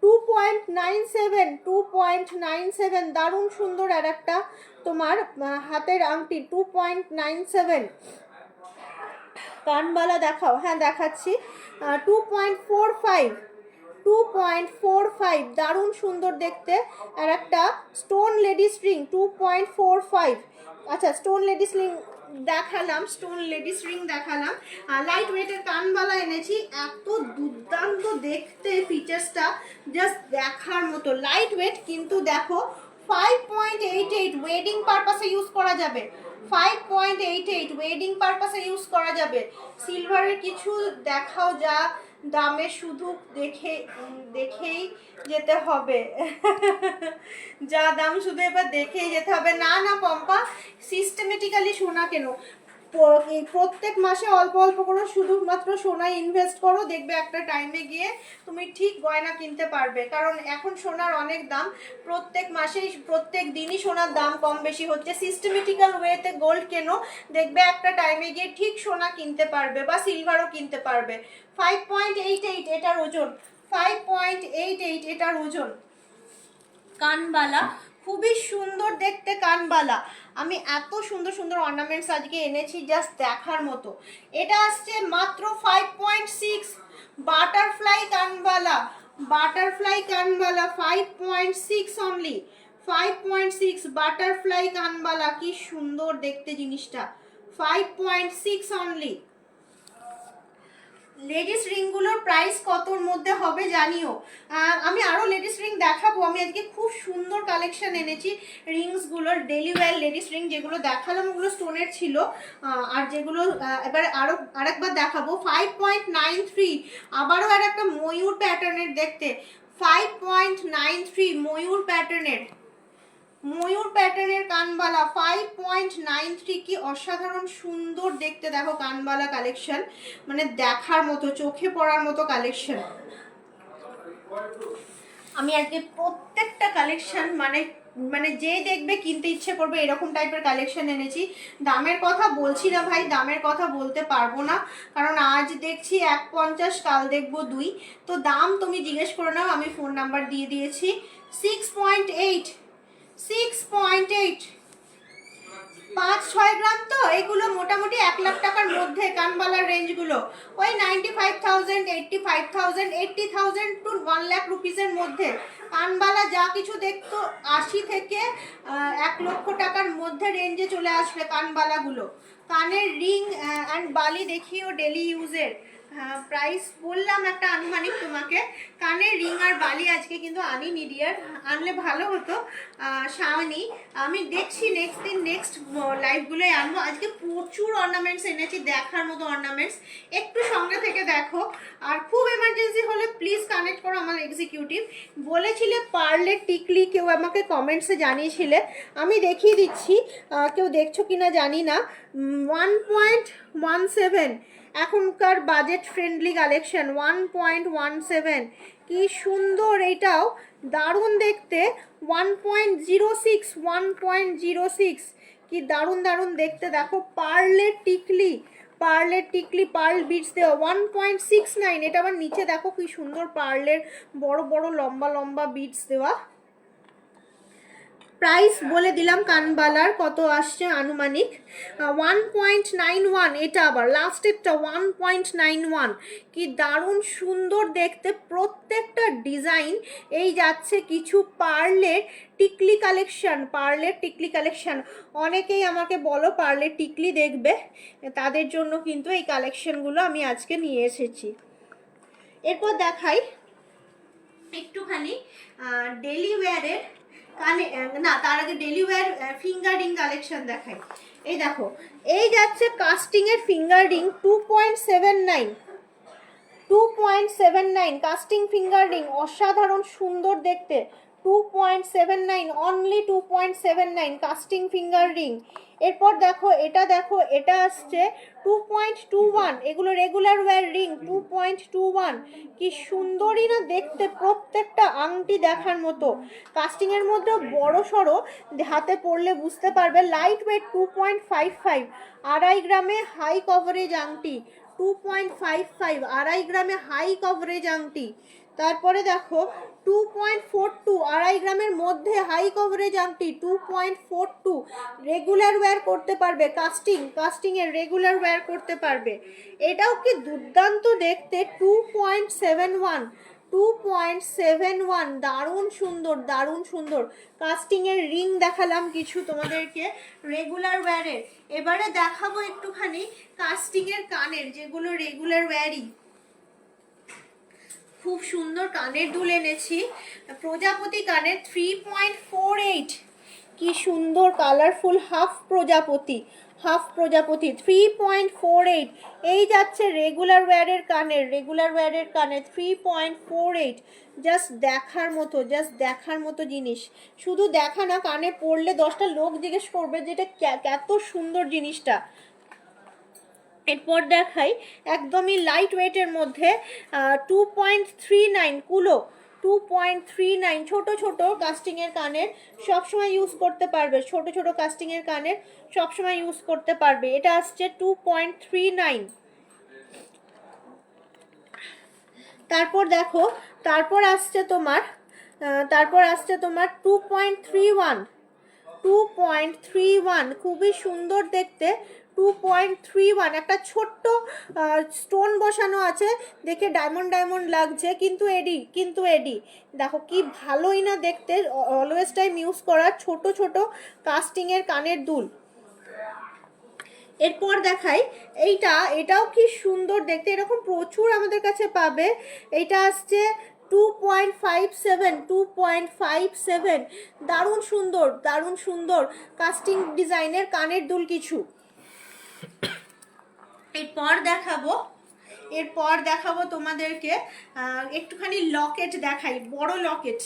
2.97, 2.97, দারুণ সুন্দর আর একটা তোমার হাতের আংটি 2.97। কানবালা দেখাও, হ্যাঁ দেখাচ্ছি, 2.45, 2.45, দারুণ সুন্দর দেখতে আর একটা স্টোন লেডিস রিং 2.45। আচ্ছা স্টোন লেডিস রিং দেখালাম, স্টোন লেডিস রিং দেখালাম। লাইট ওয়েটের কানবালা এনেছি, এত দুর্দান্ত দেখতে, ফিচার্সটা জাস্ট দেখার মতো। লাইট ওয়েট কিন্তু দেখো 5.88 ওয়েডিং পারপাসে ইউজ করা যাবে, 5.88 ওয়েডিং পারপাসে ইউজ করা যাবে। সিলভারের কিছু দেখাও যা দামে শুধু দেখেই যেতে হবে যা দাম শুধু এবার দেখেই যেতে হবে। না না পম্পা, সিস্টেমেটিক্যালি সোনা কেন, প্রত্যেক মাসে অল্প অল্প করে শুধুমাত্র সোনায় ইনভেস্ট করো, দেখবে একটা টাইমে গিয়ে তুমি ঠিক গয়না কিনতে পারবে। কারণ এখন সোনার অনেক দাম, প্রত্যেক মাসেই প্রত্যেক দিনই সোনার দাম কম বেশি হচ্ছে। সিস্টেমেটিক্যাল ওয়েতে গোল্ড কেনো, দেখবে একটা টাইমে গিয়ে ঠিক সোনা কিনতে পারবে বা সিলভারও কিনতে পারবে। 5.88 এটার ওজন, 5.88 এটার ওজন। কানবালা খুবই সুন্দর দেখতে, কানবালা আমি এত সুন্দর সুন্দর অর্নামেন্টস আজকে এনেছি জাস্ট দেখার মতো। এটা আসছে মাত্র 5.6 বাটারফ্লাই কানবালা, বাটারফ্লাই কানবালা 5.6 অনলি, 5.6 বাটারফ্লাই কানবালা, কি সুন্দর দেখতে জিনিসটা, 5.6 অনলি। লেডিস রিংগুলোর প্রাইস কতর মধ্যে হবে জানিও। আমি আরও লেডিস রিং দেখাবো, আমি আজকে খুব সুন্দর কালেকশন এনেছি রিংসগুলোর, ডেলি ওয়্যার লেডিস রিং যেগুলো দেখালাম ওগুলো স্টোনের ছিল, আর যেগুলো এবার আরেকবার দেখাবো 5.93, আবারও আর একটা ময়ূর প্যাটার্নের দেখতে, 5.93 ময়ূর প্যাটার্নের, ময়ূর প্যাটার্নের কানবালা 5.93, কি অসাধারণ সুন্দর দেখতে দেখো কানবালা কালেকশন, মানে দেখার মতো, চোখে পড়ার মতো কালেকশন। আমি আজকে প্রত্যেকটা কালেকশন মানে মানে যে দেখবে কিনতে ইচ্ছে করবে এরকম টাইপের কালেকশন এনেছি। দামের কথা বলছি না ভাই, দামের কথা বলতে পারবো না, কারণ আজ দেখছি 1.50, কাল দেখবো 2। তো দাম তুমি জিজ্ঞেস করে নাও, আমি ফোন নাম্বার দিয়ে দিয়েছি। 6.8, 6.8, 5-6 গ্রাম। তো এগুলো মোটামুটি 1 লাখ টাকার মধ্যে কানবালার রেঞ্জগুলো ওই 95,000, 85,000, 80,000 টু 1 লাখ রুপিসের মধ্যে। কানবালা যা কিছু দেখতো 80 থেকে 1 লক্ষ টাকার মধ্যে রেঞ্জে চলে আসবে কানবালাগুলো। কানের রিং অ্যান্ড বালি দেখিও ডেলি ইউজের। প্রাইস বললাম একটা আনুমানিক তোমাকে। কানের রিং আর বালি আজকে কিন্তু আনিনি ডিয়ার, আনলে ভালো হতো, শাওনি। আমি দেখছি নেক্সট লাইভগুলোয় আনবো। আজকে প্রচুর অর্নামেন্টস এনেছি, দেখার মতো অর্নামেন্টস, একটু সঙ্গে থেকে দেখো। আর খুব এমার্জেন্সি হলে প্লিজ কানেক্ট করো আমার এক্সিকিউটিভ। বলেছিলে পার্লের টিকলি, কেউ আমাকে কমেন্টসে জানিয়েছিলে, আমি দেখিয়ে দিচ্ছি, কেউ দেখছো কিনা জানি না। 1.17 এখনকার বাজেট ফ্রেন্ডলি কালেকশন, 1.17, কি সুন্দর, এটাও দারুণ দেখতে। 1.06, 1.06, কি দারুণ দারুণ দেখতে। দেখো পার্লের টিকলি, পার্লের টিকলি, পার্ল বিটস দেওয়া। 1.69, এটা আবার নিচে দেখো কি সুন্দর পার্লের বড় বড় লম্বা লম্বা বিটস দেওয়া। প্রাইস বলে দিলাম কানবালার কত আসছে আনুমানিক, 1.91। এটা আবার লাস্টেরটা 1.91, কি দারুণ সুন্দর দেখতে প্রত্যেকটা ডিজাইন। এই যাচ্ছে কিছু পার্লের টিকলি কালেকশন, পার্লের টিকলি কালেকশন। অনেকেই আমাকে বলো পার্লের টিকলি দেখবে, তাদের জন্য কিন্তু এই কালেকশনগুলো আমি আজকে নিয়ে এসেছি। এরপর দেখাই একটুখানি ডেলি ওয়্যারের কানে, না তার আগে daily wear finger ring collection দেখাই। এই দেখো, এই যাচ্ছে কাস্টিং এর finger ring 2.79, 2.79 casting finger ring, অসাধারণ সুন্দর দেখতে। 2.79, অনলি 2.79 কাস্টিং ফিঙ্গার রিং। এরপর দেখো, এটা আসছে 2.21, এগুলো রেগুলার ওয়্যার রিং 2.21, কি সুন্দরই না দেখতে, প্রত্যেকটা আংটি দেখার মতো। কাস্টিং এর মধ্যে বড় সড়ো, হাতে পরলে বুঝতে পারবে। লাইট ওয়েট 2.55, 2.5 গ্রামে হাই কভারেজ আংটি, 2.55, 2.5 গ্রামে হাই কভারেজ আংটি। তারপরে দেখো 2.42, 2.5 গ্রামের মধ্যে হাই কভারেজ আংটি, 2.42, রেগুলার ওয়্যার করতে পারবে, কাস্টিং এর রেগুলার ওয়্যার করতে পারবে। এটাও কি দুর্দান্ত দেখতে, 2.71, 2.71, দারুণ সুন্দর, দারুণ সুন্দর। কাস্টিং এর রিং দেখালাম কিছু তোমাদেরকে রেগুলার ওয়্যারের। এবারে দেখাবো একটুখানি কাস্টিং এর কানের, যেগুলো রেগুলার ওয়্যারই। খুব সুন্দর কানের দুল এনেছি, প্রজাপতি কানের 3.48, কি সুন্দর কালারফুল হাফ প্রজাপতি, 3.48। এই যাচ্ছে রেগুলার ওয়্যারের কানের 3.48, জাস্ট দেখার মতো জিনিস। শুধু দেখা না, কানে পরলে 10টা লোক জিজ্ঞেস করবে যেটা কত সুন্দর জিনিসটা। এরপর দেখাই একদমই লাইট ওয়েটের মধ্যে 2.39 কুলো, 2.39, ছোট ছোট কাস্টিংয়ের কানের সবসময় ইউজ করতে পারবে, ছোট ছোট কাস্টিংয়ের কানের সবসময় ইউজ করতে পারবে। এটা আসছে 2.39। তারপর দেখো, তারপর আসছে তোমার 2.31, খুবই সুন্দর দেখতে। 2.31, একটা ছোট্ট স্টোন বসানো আছে, দেখে ডায়মন্ড লাগছে, কিন্তু এডি দেখো কি ভালোই না দেখতে। অলওয়েজ টাইম ইউজ করা ছোট ছোট কাস্টিংয়ের কানের দুল। এরপর দেখাই এটাও কি সুন্দর দেখতে, এরকম প্রচুর আমাদের কাছে পাবে। এইটা আসছে 2.57, দারুণ সুন্দর কাস্টিং ডিজাইনের কানের দুল কিছু। এরপর দেখাবো তোমাদেরকে একটুখানি লকেট দেখাই, বড় লকেট,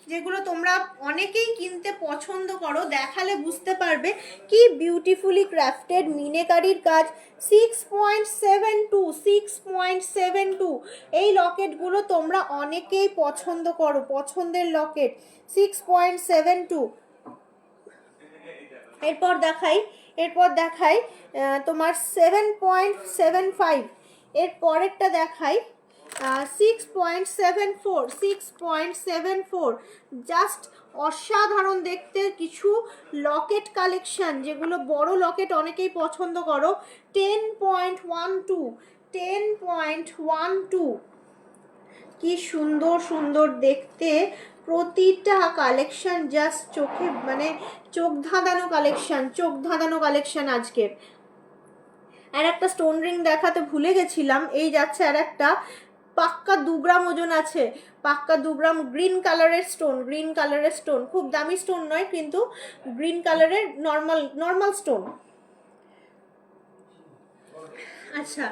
যেগুলো তোমরা অনেকেই কিনতে পছন্দ করো। দেখালে বুঝতে পারবে কি বিউটিফুলি ক্রাফটেড মিনেকারির কাজ। 6.72, এই লকেটগুলো তোমরা অনেকেই পছন্দ করো, পছন্দের লকেট। 6.72, এরপর দেখাই তোমার 7.75। এর পরেরটা দেখাই 6.74। জাস্ট অসাধারণ দেখতে কিছু লকেট কালেকশন, যেগুলো বড় লকেট অনেকেই পছন্দ করো। 10.12 কি সুন্দর সুন্দর দেখতে প্রতিটা কালেকশন, জাস্ট চোখে মানে চোখ ধাঁধানো কালেকশন আজকের। আর একটা স্টোন রিং দেখাতে ভুলে গেছিলাম, এই যাচ্ছে আর একটা, পাক্কা 2 গ্রাম ওজন আছে, পাক্কা 2 গ্রাম, গ্রিন কালারের স্টোন, খুব দামি স্টোন নয় কিন্তু গ্রিন কালারের নর্মাল স্টোন। আচ্ছা,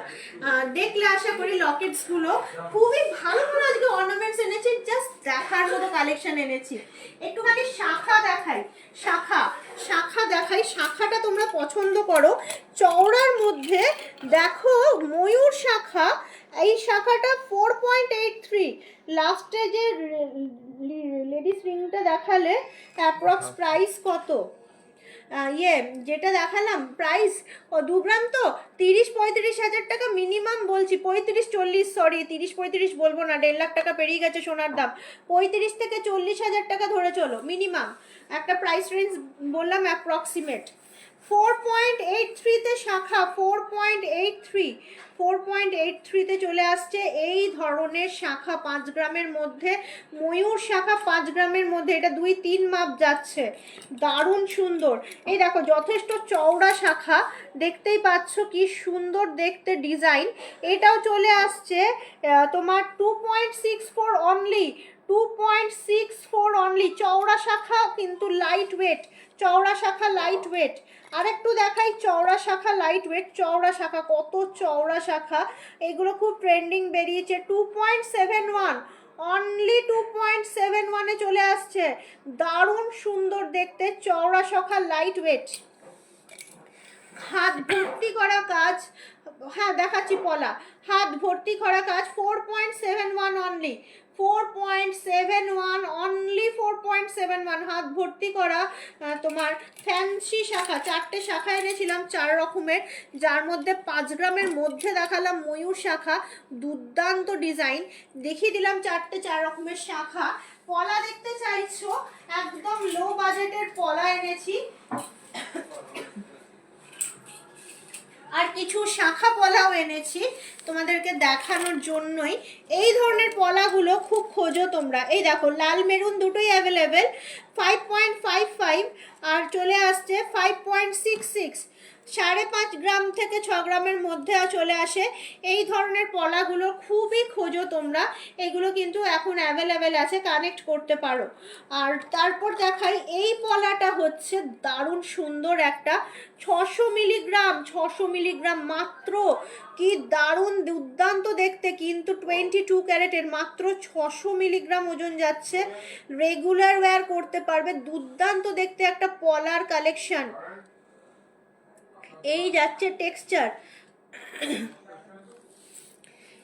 দেখলে আশা করি লকেটস গুলো খুবই ভালো ভালো আজকে অর্নামেন্টস এনেছি, জাস্ট দেখার মতো কালেকশন এনেছি। একটুখানি শাখা দেখাই, শাখাটা তোমরা পছন্দ করো। চওড়ার মধ্যে দেখো ময়ূর শাখা, এই শাখাটা 4.83। লাস্টে যে লেডিস রিংটা দেখালে অ্যাপ্রক্স প্রাইস কত, যেটা দেখালাম প্রাইস 2 গ্রাম তো 30-35 হাজার টাকা মিনিমাম বলছি, 35-40, সরি 30-35 বলবো না, 1.5 লাখ টাকা পেরিয়ে গেছে সোনার দাম। 35 থেকে 40 হাজার টাকা ধরে চলো মিনিমাম, একটা প্রাইস রেঞ্জ বললাম অ্যাপ্রক্সিমেট। 4.83 তে শাখা, 4.83 তে চলে আসছে এই ধরনের শাখা 5 গ্রামের মধ্যে, ময়ূর শাখা 5 গ্রামের মধ্যে, এটা 2-3 মাপ যাচ্ছে, দারুণ সুন্দর। এই দেখো যথেষ্ট চওড়া শাখা, দেখতেই পাচ্ছ কি সুন্দর দেখতে ডিজাইন। এটাও চলে আসছে তোমার 2.64 অনলি, 2.64 অনলি। চওড়া শাখা কিন্তু লাইট ওয়েট, আর একটু দেখাই চওড়া শাখা লাইট ওয়েট। চওড়া শাখা, কত চওড়া শাখা, এগুলো খুব ট্রেন্ডিং বেরিয়েছে। 2.71 অনলি, 2.71 চলে আসছে, দারুণ সুন্দর দেখতে চওড়া শাখা লাইট ওয়েট। হাত ভর্তি করা কাজ, হ্যাঁ দেখাচ্ছি পলা, হাত ভর্তি করা কাজ 4.71 অনলি, 4.71 হাত ভর্তি করা তোমার ফ্যান্সি শাখা। 4টে শাখা এনেছিলাম 4 রকমের, যার মধ্যে 5 গ্রামের মধ্যে দেখালাম ময়ূর শাখা, দুর্দান্ত ডিজাইন দেখিয়ে দিলাম 4টে 4 রকমের শাখা। পলা দেখতে চাইছো, একদম লো বাজেটের পলা এনেছি, আর কিছু শাখা পলাও এনেছি তোমাদেরকে দেখানোর জন্যই। এই ধরনের পলাগুলো খুব খোঁজো তোমরা, এই দেখো লাল মেরুন দুটোই অ্যাভেলেবেল। 5.55 আর চলে আসছে 5.66, 5.5 গ্রাম থেকে 6 গ্রামের মধ্যে চলে আসে। এই ধরনের পলাগুলো খুবই খোঁজো তোমরা, এগুলো কিন্তু এখন অ্যাভেলেবেল আছে, কানেক্ট করতে পারো। আর তারপর দেখাই এই পলাটা হচ্ছে দারুণ সুন্দর একটা, 600 মিলিগ্রাম মাত্র, কি দারুণ দুর্দান্ত দেখতে, কিন্তু 22 ক্যারেটের, মাত্র 600 মিলিগ্রাম ওজন যাচ্ছে, রেগুলার ওয়্যার করতে পারবে, দুর্দান্ত দেখতে একটা পলার কালেকশন। এই যাচ্ছে টেক্সচার,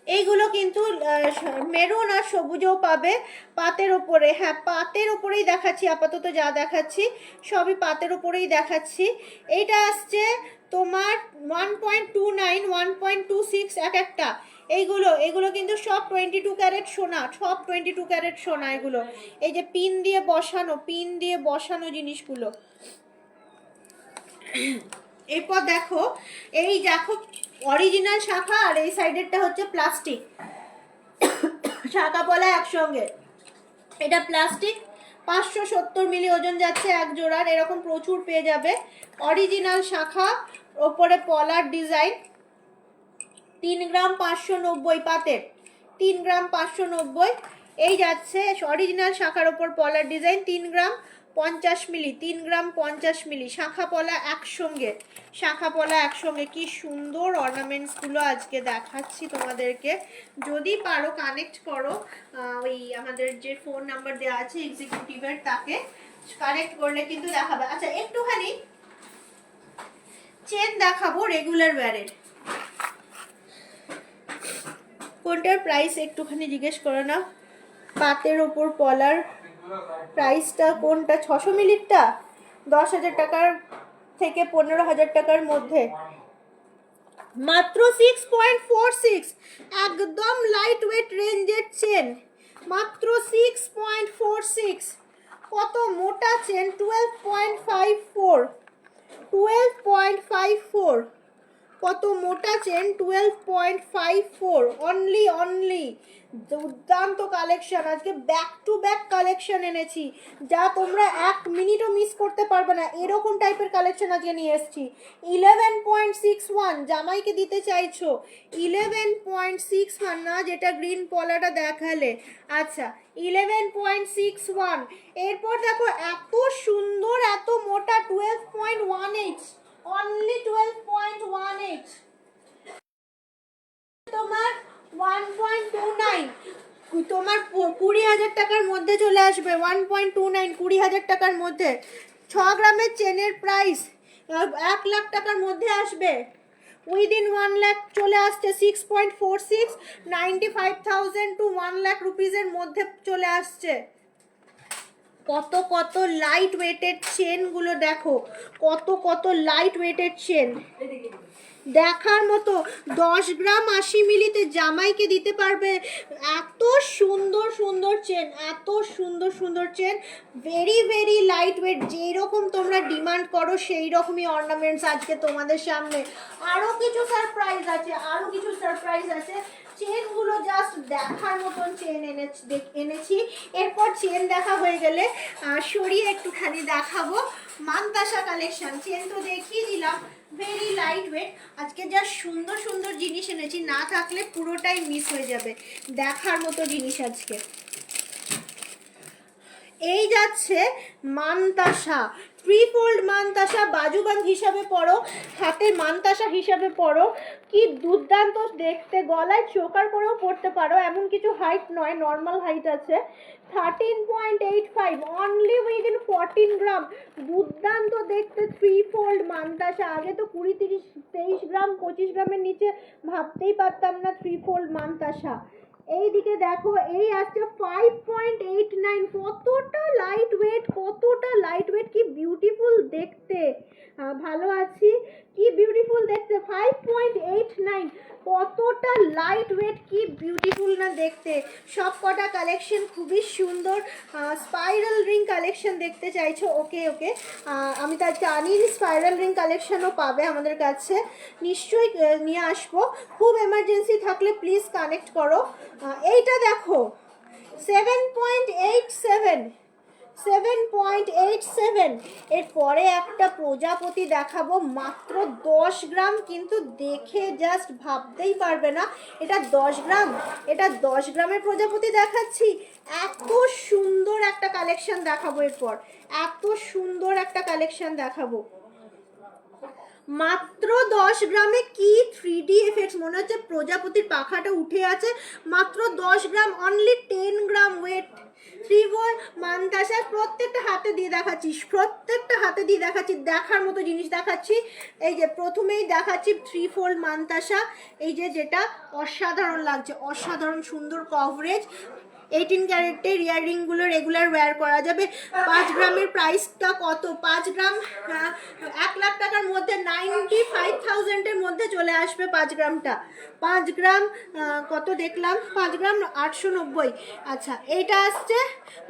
এইগুলো কিন্তু মেরুন আর সবুজও পাবে পাতের ওপরে। হ্যাঁ পাতের ওপরেই দেখাচ্ছি, আপাতত যা দেখাচ্ছি সবই পাতের ওপরেই দেখাচ্ছি। এইটা আসছে তোমার 1.29, 1.26 এক একটা। এইগুলো কিন্তু সব 22 ক্যারেট সোনা, সব 22 ক্যারেট সোনা এগুলো। এই যে পিন দিয়ে বসানো জিনিসগুলো। এরপর দেখো, এই দেখো অরিজিনাল শাখা, আর এই সাইডেরটা হচ্ছে প্লাস্টিক শাখা পলা একসঙ্গে। এটা প্লাস্টিক, 570 মিলি ওজন যাচ্ছে এক জোড়ার, এরকম প্রচুর পেয়ে যাবে। অরিজিনাল শাখা, ওপরে পলার ডিজাইন, 3 গ্রাম 590 পাতের, 3 গ্রাম 590। এই যাচ্ছে অরিজিনাল শাখার ওপর পলার ডিজাইন, 3 গ্রাম 50 মিলি, 3 গ্রাম 50 মিলি, শাখা পলা একসঙ্গে। কি সুন্দর অর্নামেন্টসগুলো আজকে দেখাচ্ছি তোমাদেরকে। যদি পারো কানেক্ট করো, ওই আমাদের যে ফোন নাম্বার দেওয়া আছে এক্সিকিউটিভের, তাকে কানেক্ট করলে কিন্তু দেখাবে। আচ্ছা একটুখানি চেন দেখাবো রেগুলার ওয়্যারের, কোনটার প্রাইস একটুখানি জিজ্ঞেস করো না। পাতের ওপর পলার প্রাইসটা কোনটা, 600 মিলিরটা 10,000 টাকার থেকে 15,000 টাকার মধ্যে মাত্র 6.46, একদম লাইট ওয়েট রেঞ্জের চেন, মাত্র 6.46। কত মোটা চেন, 12.54, 12.54, কত মোটা চেন, 12.54, অনলি দুর্দান্ত কালেকশন। আজকে ব্যাক টু ব্যাক কালেকশন এনেছি যা তোমরা এক মিনিটও মিস করতে পারবে না, এরকম টাইপের কালেকশন আজকে নিয়ে এসেছি। 11.61 জামাইকে দিতে চাইছো, 11.61 না, যেটা গ্রিন পলাটা দেখালে, আচ্ছা 11.61। এরপর দেখো এত সুন্দর এত মোটা, 12.18, অনলি 12.18, তোমার 1.29, তোমার 20,000 টাকার মধ্যে চলে আসবে। 1.29 20,000 টাকার মধ্যে। 6 গ্রামের চেনের প্রাইস 1 লাখ টাকার মধ্যে আসবে, উইদিন 1 লাখ চলে আসছে। 6.46, 95,000 টু 1 লাখ রুপিসের মধ্যে চলে আসছে। কত কত লাইট ওয়েটেড চেনগুলো দেখো, কত লাইট ওয়েটেড চেন দেখার মতো। 10 গ্রাম 80 মিলিতে জামাইকে দিতে পারবে এত সুন্দর সুন্দর চেন, এত সুন্দর সুন্দর চেন, ভেরি লাইট ওয়েট, যেই রকম তোমরা ডিমান্ড করো সেই রকমই অর্নামেন্টস আজকে তোমাদের সামনে। আরও কিছু সারপ্রাইজ আছে, চেনগুলো জাস্ট দেখার মতন চেন এনেছি। এরপর চেন দেখা হয়ে গেলে সরিয়ে একটুখানি দেখাবো মানতাসা কালেকশন। চেন তো দেখিয়ে দিলাম, ভেরি লাইট ওয়েট। আজকে যা সুন্দর সুন্দর জিনিস এনেছি, না থাকলে পুরোটাই মিস হয়ে যাবে, দেখার মতো জিনিস আজকে। এই যাচ্ছে মানতাসা, থ্রি-ফোল্ড মানতাসা, বাজুবান হিসাবে পরো, হাতে মানতাসা হিসাবে পরো, কি দুর্দান্ত দেখতে। গলায় চোকার করেও পরতে পারো, এমন কিছু হাইট নয়, নর্মাল হাইট আছে। 13.85, অনলি উইদিন 14 গ্রাম, দুর্দান্ত দেখতে থ্রি-ফোল্ড মানতাসা। আগে তো 20, 30, 23 গ্রাম 25 গ্রামের নিচে ভাবতেই পারতাম না থ্রি-ফোল্ড মানতাসা। এইদিকে দেখো, এই আসছে 5.89, কতটা লাইট ওয়েট, কি বিউটিফুল দেখতে। ভালো আছি, কি বিউটিফুল দেখতে। 5.89, কতটা লাইট ওয়েট, কি বিউটিফুল না দেখতে। সব কটা কালেকশন খুবই সুন্দর। স্পাইরাল রিং কালেকশন দেখতে চাইছো, ওকে আমি তা জানি স্পাইরাল রিং কালেকশনও পাবে আমাদের কাছে, নিশ্চয়ই নিয়ে আসবো। খুব এমার্জেন্সি থাকলে প্লিজ কানেক্ট করো। এইটা দেখো 7.87, এরপরে একটা প্রজাপতি দেখাবো, মাত্র 10 গ্রাম, কিন্তু দেখে জাস্ট ভাবতেই পারবে না এটা 10 গ্রাম, এটা 10 গ্রামের প্রজাপতি দেখাচ্ছি। এত সুন্দর একটা কালেকশন দেখাবো, এরপর এত সুন্দর একটা কালেকশন দেখাবো। মাত্র 10 গ্রামে কি 3D এফেক্টস, মনে হচ্ছে প্রজাপতির পাখাটা উঠে আছে। মাত্র 10 গ্রাম, অনলি 10 গ্রাম ওয়েট। থ্রি-ফোল্ড মানতাসা, প্রত্যেকটা হাতে দিয়ে দেখাচ্ছি, দেখার মতো জিনিস দেখাচ্ছি। এই যে প্রথমেই দেখাচ্ছি থ্রি-ফোল্ড মানতাসা, এই যে যেটা অসাধারণ লাগছে, অসাধারণ সুন্দর কভারেজ। 18 ক্যারেটের ইয়াররিংগুলো রেগুলার ওয়্যার করা যাবে। 5 গ্রামের প্রাইসটা কত, 5 গ্রাম 1 লাখ টাকার মধ্যে, 95,000-এর মধ্যে চলে আসবে 5 গ্রামটা। 5 গ্রাম কত দেখলাম, 5 গ্রাম 890। আচ্ছা, এইটা আসছে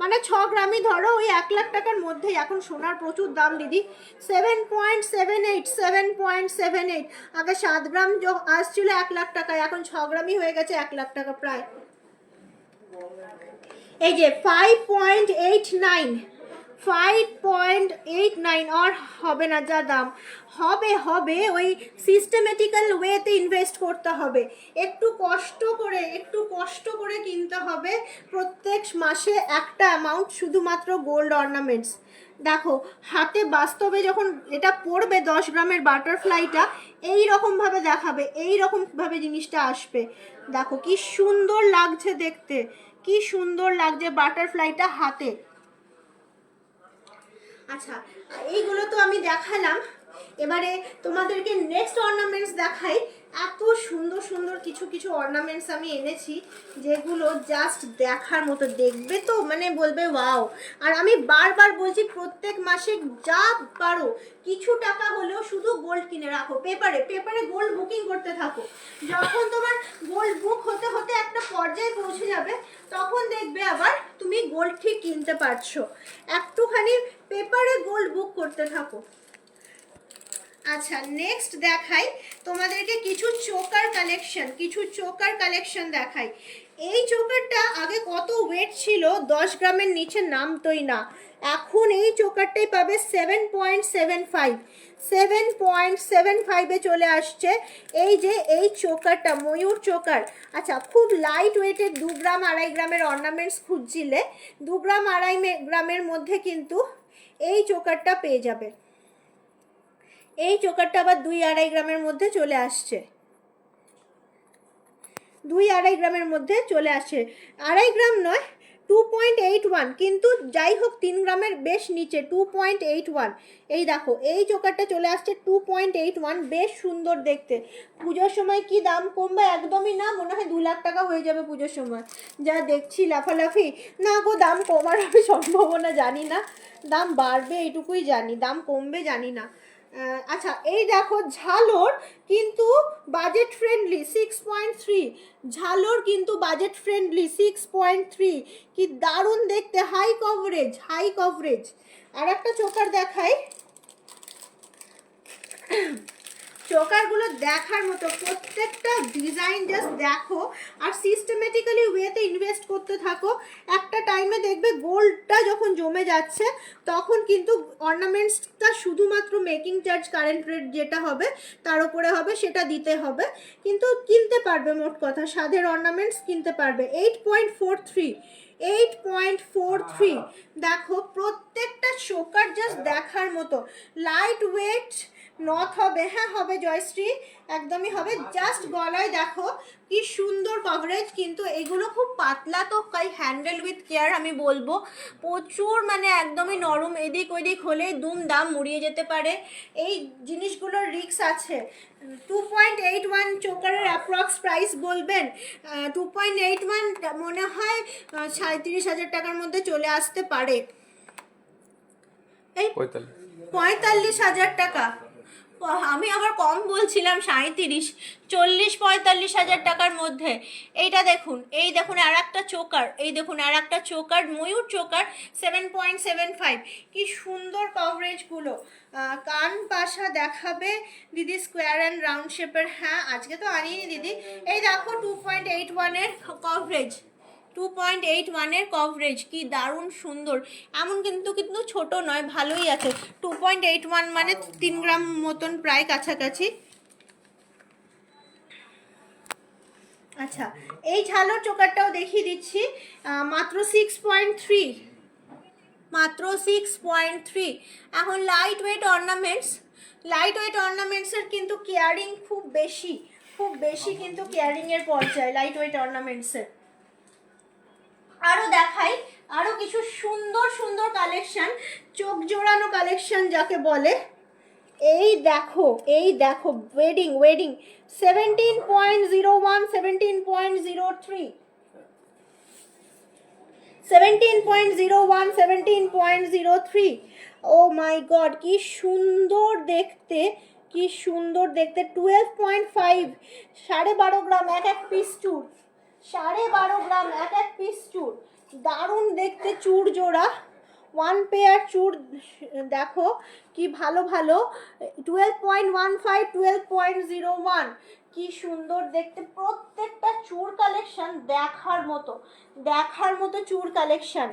মানে 6 গ্রামই ধরো, ওই 1 লাখ টাকার মধ্যেই। এখন সোনার প্রচুর দাম দিদি। 7.78, আগে 7 গ্রাম আসছিল 1 লাখ টাকায়, এখন 6 গ্রামই হয়ে গেছে 1 লাখ টাকা প্রায়। এই যে 5.89, আর হবে না, যা দাম হবে ওই সিস্টেমেটিক্যাল ওয়েতে ইনভেস্ট করতে হবে, একটু কষ্ট করে কিনতে হবে। প্রত্যেক মাসে একটা অ্যামাউন্ট শুধুমাত্র গোল্ড অর্নামেন্টস। দেখো হাতে বাস্তবে যখন এটা পড়বে 10 গ্রামের বাটারফ্লাইটা, এই রকমভাবে দেখাবে, এই রকমভাবে জিনিসটা আসবে। দেখো কি সুন্দর লাগছে দেখতে, কি সুন্দর লাগছে বাটারফ্লাইটা হাতে। আচ্ছা, এইগুলো তো আমি দেখালাম, এবারে তোমাদেরকে নেক্সট অর্নামেন্টস দেখাই। এত সুন্দর সুন্দর কিছু কিছু অর্নামেন্টস আমি এনেছি যেগুলো জাস্ট দেখার মতো, দেখবে তো মানে বলবে ওয়াও। আর আমি বারবার বলছি প্রত্যেক মাসে যা পারো কিছু টাকা হলেও শুধু গোল্ড কিনে রাখো, পেপারে পেপারে গোল্ড বুকিং করতে থাকো। যখন তোমার গোল্ড বুক হতে হতে একটা পর্যায়ে পৌঁছে যাবে তখন দেখবে আবার তুমি গোল্ড ঠিক কিনতে পারছো। একটুখানি পেপারে গোল্ড বুক করতে থাকো। আচ্ছা নেক্সট দেখাই তোমাদেরকে কিছু চোকার কালেকশন দেখাই। এই চোকারটা আগে কত ওয়েট ছিল, 10 গ্রামের নিচে নামতোই না। এখন এই চোকারটাই পাবে 7.75 চলে আসছে। এই যে এই চোকারটা ময়ূর চোকার। আচ্ছা খুব লাইট ওয়েটের 2 গ্রাম 2.5 গ্রামের অর্নামেন্টস খুঁজছিলে 2 গ্রাম 2.5 গ্রামের মধ্যে কিন্তু এই চোকারটা পেয়ে যাবে। এই চোকারটা আবার 2-2.5 গ্রামের মধ্যে চলে আসছে, 2-2.5 গ্রামের মধ্যে চলে আসছে। 2.5 গ্রাম নয়, 2.81, কিন্তু যাই হোক 3 গ্রামের বেশ নিচে 2.81। এই দেখো এই চোকারটা চলে আসছে 2.81, বেশ সুন্দর দেখতে। পুজোর সময় কি দাম কমবে? একদমই না, মনে হয় 2 লাখ টাকা হয়ে যাবে পুজোর সময় যা দেখছি লাফালাফি। না গো, দাম কমার হবে সম্ভাবনা জানি না, দাম বাড়বে এইটুকুই জানি, দাম কমবে জানি না। আচ্ছা এই দেখো ঝালর কিন্তু বাজেট ফ্রেন্ডলি 6.3, ঝালর কিন্তু বাজেট ফ্রেন্ডলি 6.3, কি দারুণ দেখতে, হাই কভারেজ। আর একটা চোকার দেখাই, চোকারগুলো দেখার মতো, প্রত্যেকটা ডিজাইন জাস্ট দেখো আর সিস্টেমেটিক্যালি ওয়েতে ইনভেস্ট করতে থাকো। একটা টাইমে দেখবে গোল্ডটা যখন জমে যাচ্ছে তখন কিন্তু অর্নামেন্টসটা শুধুমাত্র মেকিং চার্জ কারেন্ট রেট যেটা হবে তার উপরে হবে, সেটা দিতে হবে, কিন্তু কিনতে পারবে। মোট কথা সাধের অর্নামেন্টস কিনতে পারবে। 8.43 দেখো, প্রত্যেকটা চোকার জাস্ট দেখার মতো, লাইট ওয়েট নথ হবে, হ্যাঁ হবে জয়শ্রী, একদমই হবে। জাস্ট গলায় দেখো কি সুন্দর কভারেজ, কিন্তু এগুলো খুব পাতলা তো তাই হ্যান্ডেল উইথ কেয়ার আমি বলবো। প্রচুর মানে একদমই নরম, এদিক ওদিক হলে দুম দাম মুড়িয়ে যেতে পারে, এই জিনিসগুলোর রিস্ক আছে। 2.81 চোকারের অ্যাপ্রক্স প্রাইস বলবেন? 2.81 মনে হয় 37,000 টাকার মধ্যে চলে আসতে পারে। এই 45,000 টাকা, আমি আবার কম বলছিলাম 37, 40-45,000 টাকার মধ্যে। এইটা দেখুন, এই দেখুন আর একটা চোকার, এই দেখুন আর একটা চোকার, ময়ূর চোকার 7.75, কি সুন্দর কভারেজগুলো। কান পাশা দেখাবে দিদি, স্কোয়ার অ্যান্ড রাউন্ড শেপের। হ্যাঁ আজকে তো আনিনি দিদি। এই দেখো 2.81 কভারেজ, 2.81 কভারেজ, কি দারুণ সুন্দর। এমন কিন্তু ছোট নয়, ভালোই আছে। 2.81 মানে 3 গ্রাম মতন প্রায় কাছাকাছি। আচ্ছা এই ঝালর চোকারটাও দেখিয়ে দিচ্ছি, মাত্র 6.3, মাত্র 6.3। এখন লাইট ওয়েট অর্নামেন্টসের কিন্তু কেয়ারিং খুব বেশি কিন্তু কেয়ারিংয়ের পর্যায়ে লাইট ওয়েট অর্নামেন্টসের। আরও দেখাই, আরও কিছু সুন্দর কালেকশন, চোখ জোড়ানো কালেকশন যাকে বলে। এই দেখো ওয়েডিং 17.01, 17.03, 17.03। ও মাই গড, কি সুন্দর দেখতে, 12.5, 12.5 গ্রাম এক এক পিস চুড়, 12.5 গ্রাম এক এক পিস চুড়, দারুণ দেখতে চুড় জোড়া, 1 পেয়ার চুড় দেখো কি ভালো। 12.15, 12.01, কি সুন্দর দেখতে। প্রত্যেকটা চুড় কালেকশন দেখার মতো চুড় কালেকশন।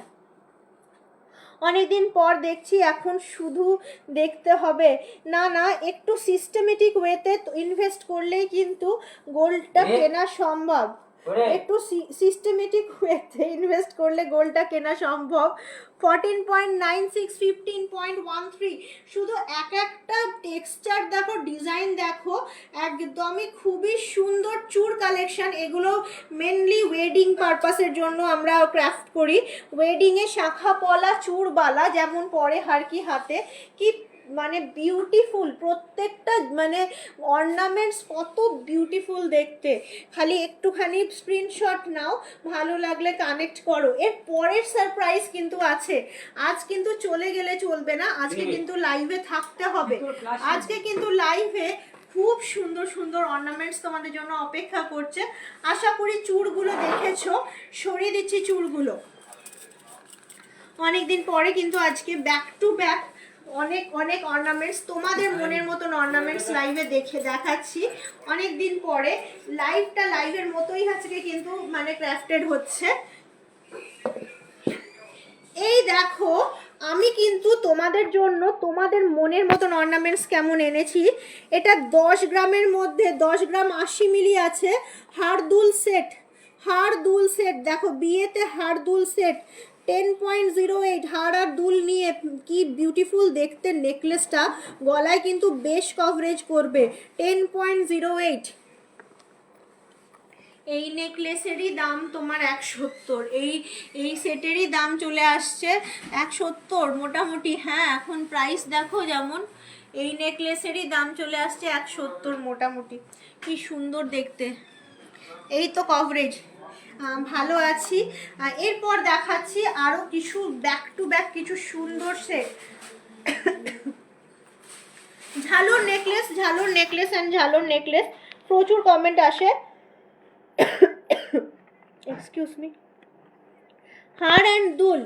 অনেকদিন পর দেখছি, এখন শুধু দেখতে হবে না, একটু সিস্টেমেটিক ওয়েতে ইনভেস্ট করলেই কিন্তু গোল্ডটা কেনা সম্ভব। একটু সিস্টেমেটিক ওয়েতে ইনভেস্ট করলে গোল্ডটা কেনা সম্ভব। 14.96, 15.13, শুধু একটা টেক্সচার দেখো, ডিজাইন দেখো, একদমই খুবই সুন্দর চুড় কালেকশন। এগুলো মেনলি ওয়েডিং পারপাসের জন্য আমরা ক্রাফট করি। ওয়েডিংয়ে শাখা পলা চুড়বালা যেমন পরে হার কি হাতে, কি মানে বিউটিফুল, প্রত্যেকটা মানে অর্নামেন্টস কত বিউটিফুল দেখতে। খালি একটুখানি স্ক্রিনশট নাও, ভালো লাগলে কানেক্ট করো। এর পরের সারপ্রাইজ কিন্তু আছে, আজ কিন্তু চলে গেলে চলবে না, আজকে কিন্তু লাইভে থাকতে হবে। আজকে কিন্তু লাইভে খুব সুন্দর সুন্দর অর্নামেন্টস তোমাদের জন্য অপেক্ষা করছে। আশা করি চূড়গুলো দেখেছো, সরিয়ে দিচ্ছি চূড়গুলো। অনেকদিন পরে কিন্তু আজকে ব্যাক টু ব্যাক অনেক অনেক অর্নামেন্টস, তোমাদের মনের মতন অর্নামেন্টস লাইভে দেখাচ্ছি। অনেক দিন পরে লাইভের মতোই আজকে কিন্তু মানে ক্রাফটেড হচ্ছে। এই দেখো আমি কিন্তু তোমাদের জন্য তোমাদের মনের মতন অর্নামেন্টস কেমন এনেছি। এটা 10 গ্রামের মধ্যে 10 গ্রাম 80 মিলি আছে। হারদুল সেট দেখো, বিয়েতে হারদুল সেট 10.08 হার আর দুল নিয়ে কি বিউটিফুল দেখতে নেকলেসটা, গলায় কিন্তু বেশ কভারেজ করবে। 10.08 এই নেকলেসেরই দাম তোমার 170। এই সেটেরই দাম চলে আসছে 170 মোটামুটি। হ্যাঁ এখন প্রাইস দেখো, যেমন এই নেকলেসেরই দাম চলে আসছে 170 মোটামুটি। কি সুন্দর দেখতে, এই তো কভারেজ, ভালো আছি। এরপর দেখাচ্ছি আরও কিছু ব্যাক টু ব্যাক কিছু সুন্দর সেট। ঝালর নেকলেস অ্যান্ড ঝালর নেকলেস প্রচুর কমেন্ট আসে, এক্সকিউজ মি। হার অ্যান্ড দুল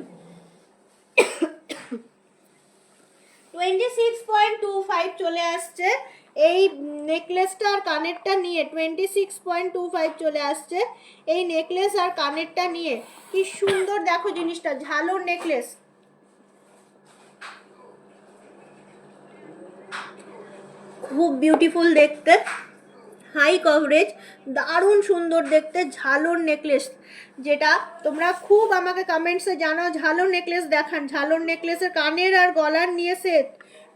26.25 চলে আসছে। এই নেকলেসটা আর কানেরটা নিয়ে 26.25 চলে আসছে। এই নেকলেস আর কানেরটা নিয়ে কি সুন্দর দেখো জিনিসটা, ঝালর নেকলেস, খুব বিউটিফুল দেখতে, হাই কভারেজ, দারুণ সুন্দর দেখতে ঝালর নেকলেস, যেটা তোমরা খুব আমাকে কমেন্টসে জানাও ঝালর নেকলেস দেখান। ঝালর নেকলেসের কানের আর গলার নিয়ে সেট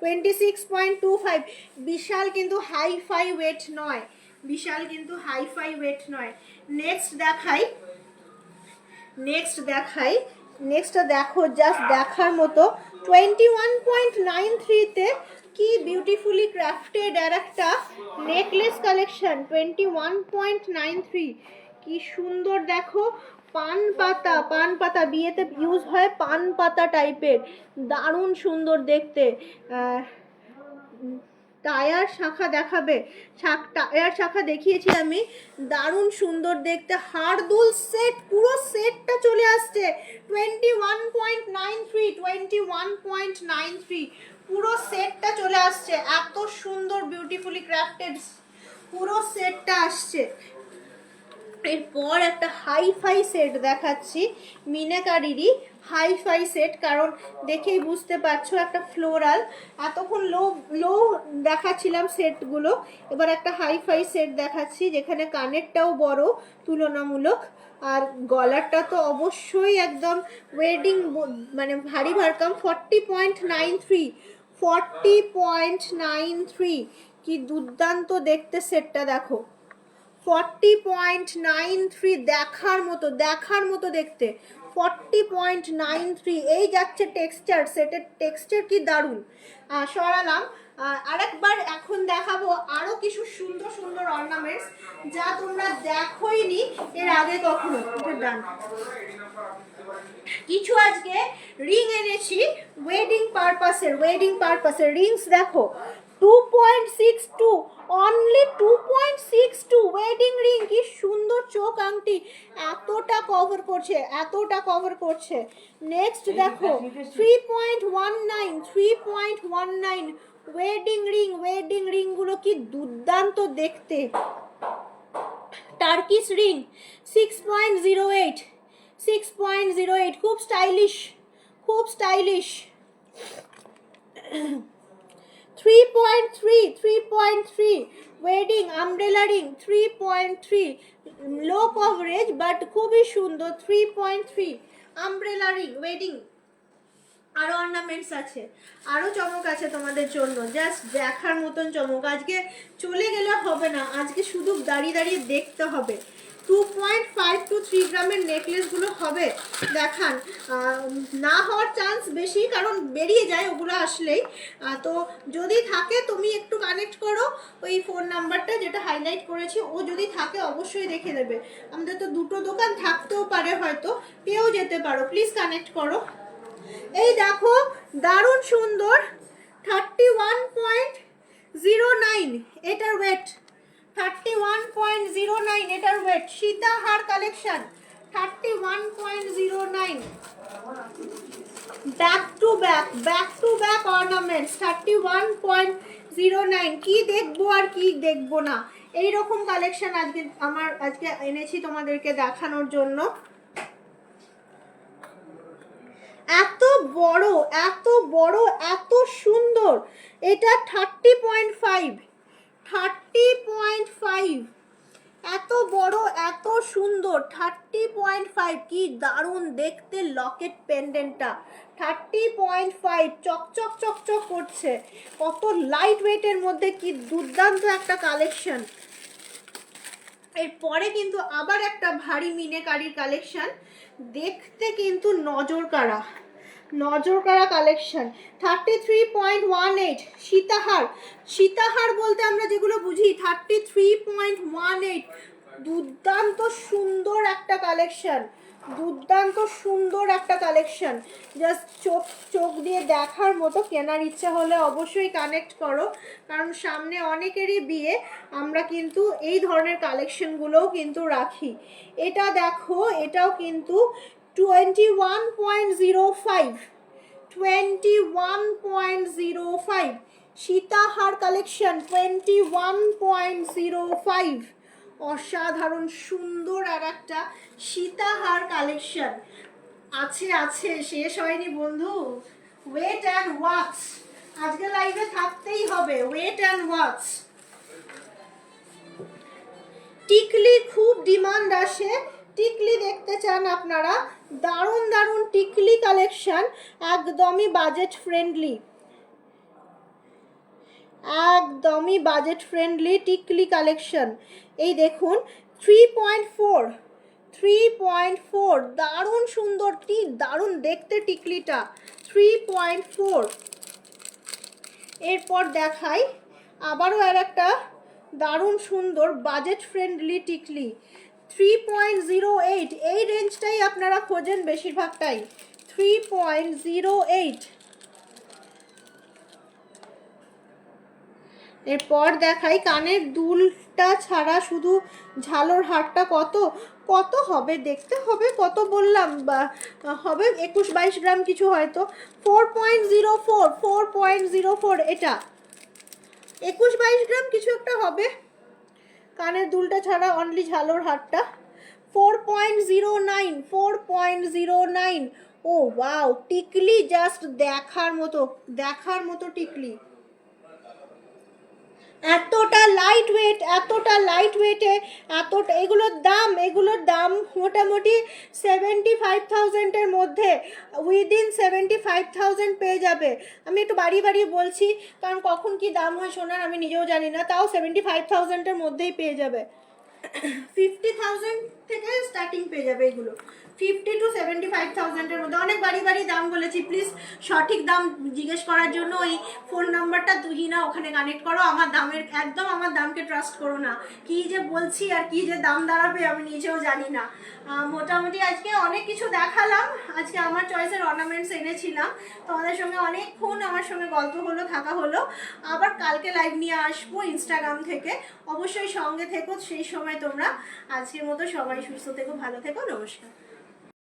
26.25। বিশাল কিন্তু হাইফাই ওয়েট নয়, বিশাল কিন্তু হাইফাই ওয়েট নয়। নেক্সটটা দেখো, জাস্ট দেখার মতো। 21.93-তে কি বিউটিফুলি ক্রাফটেড আর একটা নেকলেস কালেকশন। 21.93 কি সুন্দর দেখো, পান পাতা বিয়েতে ইউজ হয়, পান পাতা টাইপের, দারুণ সুন্দর দেখতে। টায়ার শাখা দেখাবে, টায়ার শাখা দেখিয়েছি আমি, দারুণ সুন্দর দেখতে। হারদুল সেট পুরো সেটটা চলে আসছে 21.93 পুরো সেটটা চলে আসছে। এত সুন্দর বিউটিফুলি ক্রাফটেড পুরো সেটটা আসছে। এরপর একটা হাইফাই সেট দেখাচ্ছি, মিনাকারিরই হাইফাই সেট, কারণ দেখেই বুঝতে পারছো একটা ফ্লোরাল। এতক্ষণ লো দেখাচ্ছিলাম সেটগুলো, এবার একটা হাইফাই সেট দেখাচ্ছি যেখানে কানেরটাও বড় তুলনামূলক, আর গলারটা তো অবশ্যই একদম ওয়েডিং মানে ভারী ভারকাম। 40.93 কি দুর্দান্ত দেখতে সেটটা দেখো। 40.93 দেখার মতো দেখতে। 40.93 এই যাচ্ছে টেক্সচার, সেটের টেক্সচার কি দারুণ। সরালাম, আরেকবার এখন দেখাবো আরো কিছু সুন্দর সুন্দর অর্নামেন্টস যা তোমরা দেখোইনি এর আগে কখনো। ডান, কিছু আজকে রিং এনেছি ওয়েডিং পারপাসের রিংস দেখো। 2.62 অনলি 2.62 ওয়েডিং রিং, কি সুন্দর চোখ আংটি, এতটা কভার করছে। নেক্সট দেখো 3.19 ওয়েডিং রিংগুলো কি দুর্দান্ত দেখতে। টার্কিশ রিং 6.08 খুব stylish. 3.3 wedding umbrella ring 3.3 low coverage but খুবই সুন্দর। 3.3 আমব্রেলা রিং ওয়েডিং। আরো অর্নামেন্টস আছে, আরো চমক আছে তোমাদের জন্য, জাস্ট দেখার মতন চমক। আজকে চলে গেলে হবে না, আজকে শুধু দাঁড়িয়ে দেখতে হবে। 2.5 to 3 গ্রামের নেকলেসগুলো হবে দেখান। না হওয়ার চান্স বেশি, কারণ বেরিয়ে যায় ওগুলো আসলেই। তো যদি থাকে তুমি একটু কানেক্ট করো ওই ফোন নাম্বারটা যেটা হাইলাইট করেছি, ও যদি থাকে অবশ্যই রেখে দেবে। আমাদের তো দুটো দোকান থাকতেও পারে, হয়তো পেয়েও যেতে পারো, প্লিজ কানেক্ট করো। এই দেখো দারুণ সুন্দর 31.09 এটার ওয়েট, 31.09 এটার ওয়েট, সীতাহার collection 31.09, back to back ornaments 31.09। কি দেখবো আর কি দেখবো না, এই রকম কালেকশন আজকে এনেছি তোমাদেরকে দেখানোর জন্য। এত বড় এত সুন্দর, এটা 30.5, এত বড় এত সুন্দর 30.5। কি দারুণ দেখতে লকেট পেন্ডেন্টটা, 30.5 চকচক চকচক করছে, কত লাইট ওয়েটের মধ্যে, কি দুর্দান্ত একটা কালেকশন। এরপরে কিন্তু আবার একটা ভারী মিনেকারির কালেকশন, দেখতে কিন্তু নজর কাড়া কালেকশন, 33.18 সীতাহার বলতে আমরা যেগুলো বুঝি 33.18। দুর্দান্ত সুন্দর একটা কালেকশন, জাস্ট চোখ দিয়ে দেখার মতো। কেনার ইচ্ছা হলে অবশ্যই কানেক্ট করো, কারণ সামনে অনেকেরই বিয়ে, আমরা কিন্তু এই ধরনের কালেকশনগুলোও কিন্তু রাখি। এটা দেখো, এটাও কিন্তু 21.05 সীতাহার কালেকশন 21.05। অসাধারণ সুন্দর আর একটা সীতাহার কালেকশন আছে, শেষ হয়নি বন্ধু। ওয়েট অ্যান্ড ওয়াচ, আজকে লাইভে থাকতেই হবে, ওয়েট অ্যান্ড ওয়াচ। টিকলি খুব ডিমান্ড আসে, টিকলি দেখতে চান আপনারা, দারুণ টিকলি কালেকশন, একদমই বাজেট ফ্রেন্ডলি টিকলি কালেকশন। এই দেখুন 3.4, দারুণ সুন্দর, কি দারুণ দেখতে টিকলিটা, 3.4। এরপর দেখাই আবারও আর একটা দারুণ সুন্দর বাজেট ফ্রেন্ডলি টিকলি, 3.08। এই রেঞ্জটাই আপনারা খোঁজেন বেশিরভাগটাই, 3.08। এরপর দেখাই কানের দুলটা ছাড়া শুধু ঝালোর হারটা কত হবে, দেখতে হবে কত বললাম, হবে 21-22 গ্রাম কিছু হয়তো, 4.04, এটা 21-22 গ্রাম কিছু একটা হবে কানের দুলটা ছাড়া, অনলি ঝালোর হারটা 4.09। ও ওয়াও, টিকলি জাস্ট দেখার মতো টিকলি, এতটা লাইট ওয়েটে এগুলোর দাম মোটামুটি 75,000-এর মধ্যে, উইদিন 75,000 পেয়ে যাবে। আমি একটু বাড়িয়ে বলছি, কারণ কখন কি দাম হয় সোনার আমি নিজেও জানি না, তাও 75,000-এর মধ্যেই পেয়ে যাবে। 50,000 থেকে স্টার্টিং পেয়ে যাবে এগুলো, 50 to 75,000-এর মধ্যে। অনেক বাড়ি দাম বলেছি, প্লিজ সঠিক দাম জিজ্ঞেস করার জন্য ওই ফোন নাম্বারটা তুহিনা, ওখানে কানেক্ট করো। আমার দামকে ট্রাস্ট করো না, কি যে বলছি আর কি যে দাম দাঁড়াবে আমি নিজেও জানি না। মোটামুটি আজকে অনেক কিছু দেখালাম, আজকে আমার চয়েসের অর্নামেন্টস এনেছিলাম, তোমাদের সঙ্গে অনেকক্ষণ আমার সঙ্গে গল্প হলো, থাকা হলো। আবার কালকে লাইভ নিয়ে আসবো ইনস্টাগ্রাম থেকে, অবশ্যই সঙ্গে থেকো সেই সময় তোমরা। আজকের মতো সবাই সুস্থ থেকো, ভালো থেকো, নমস্কার।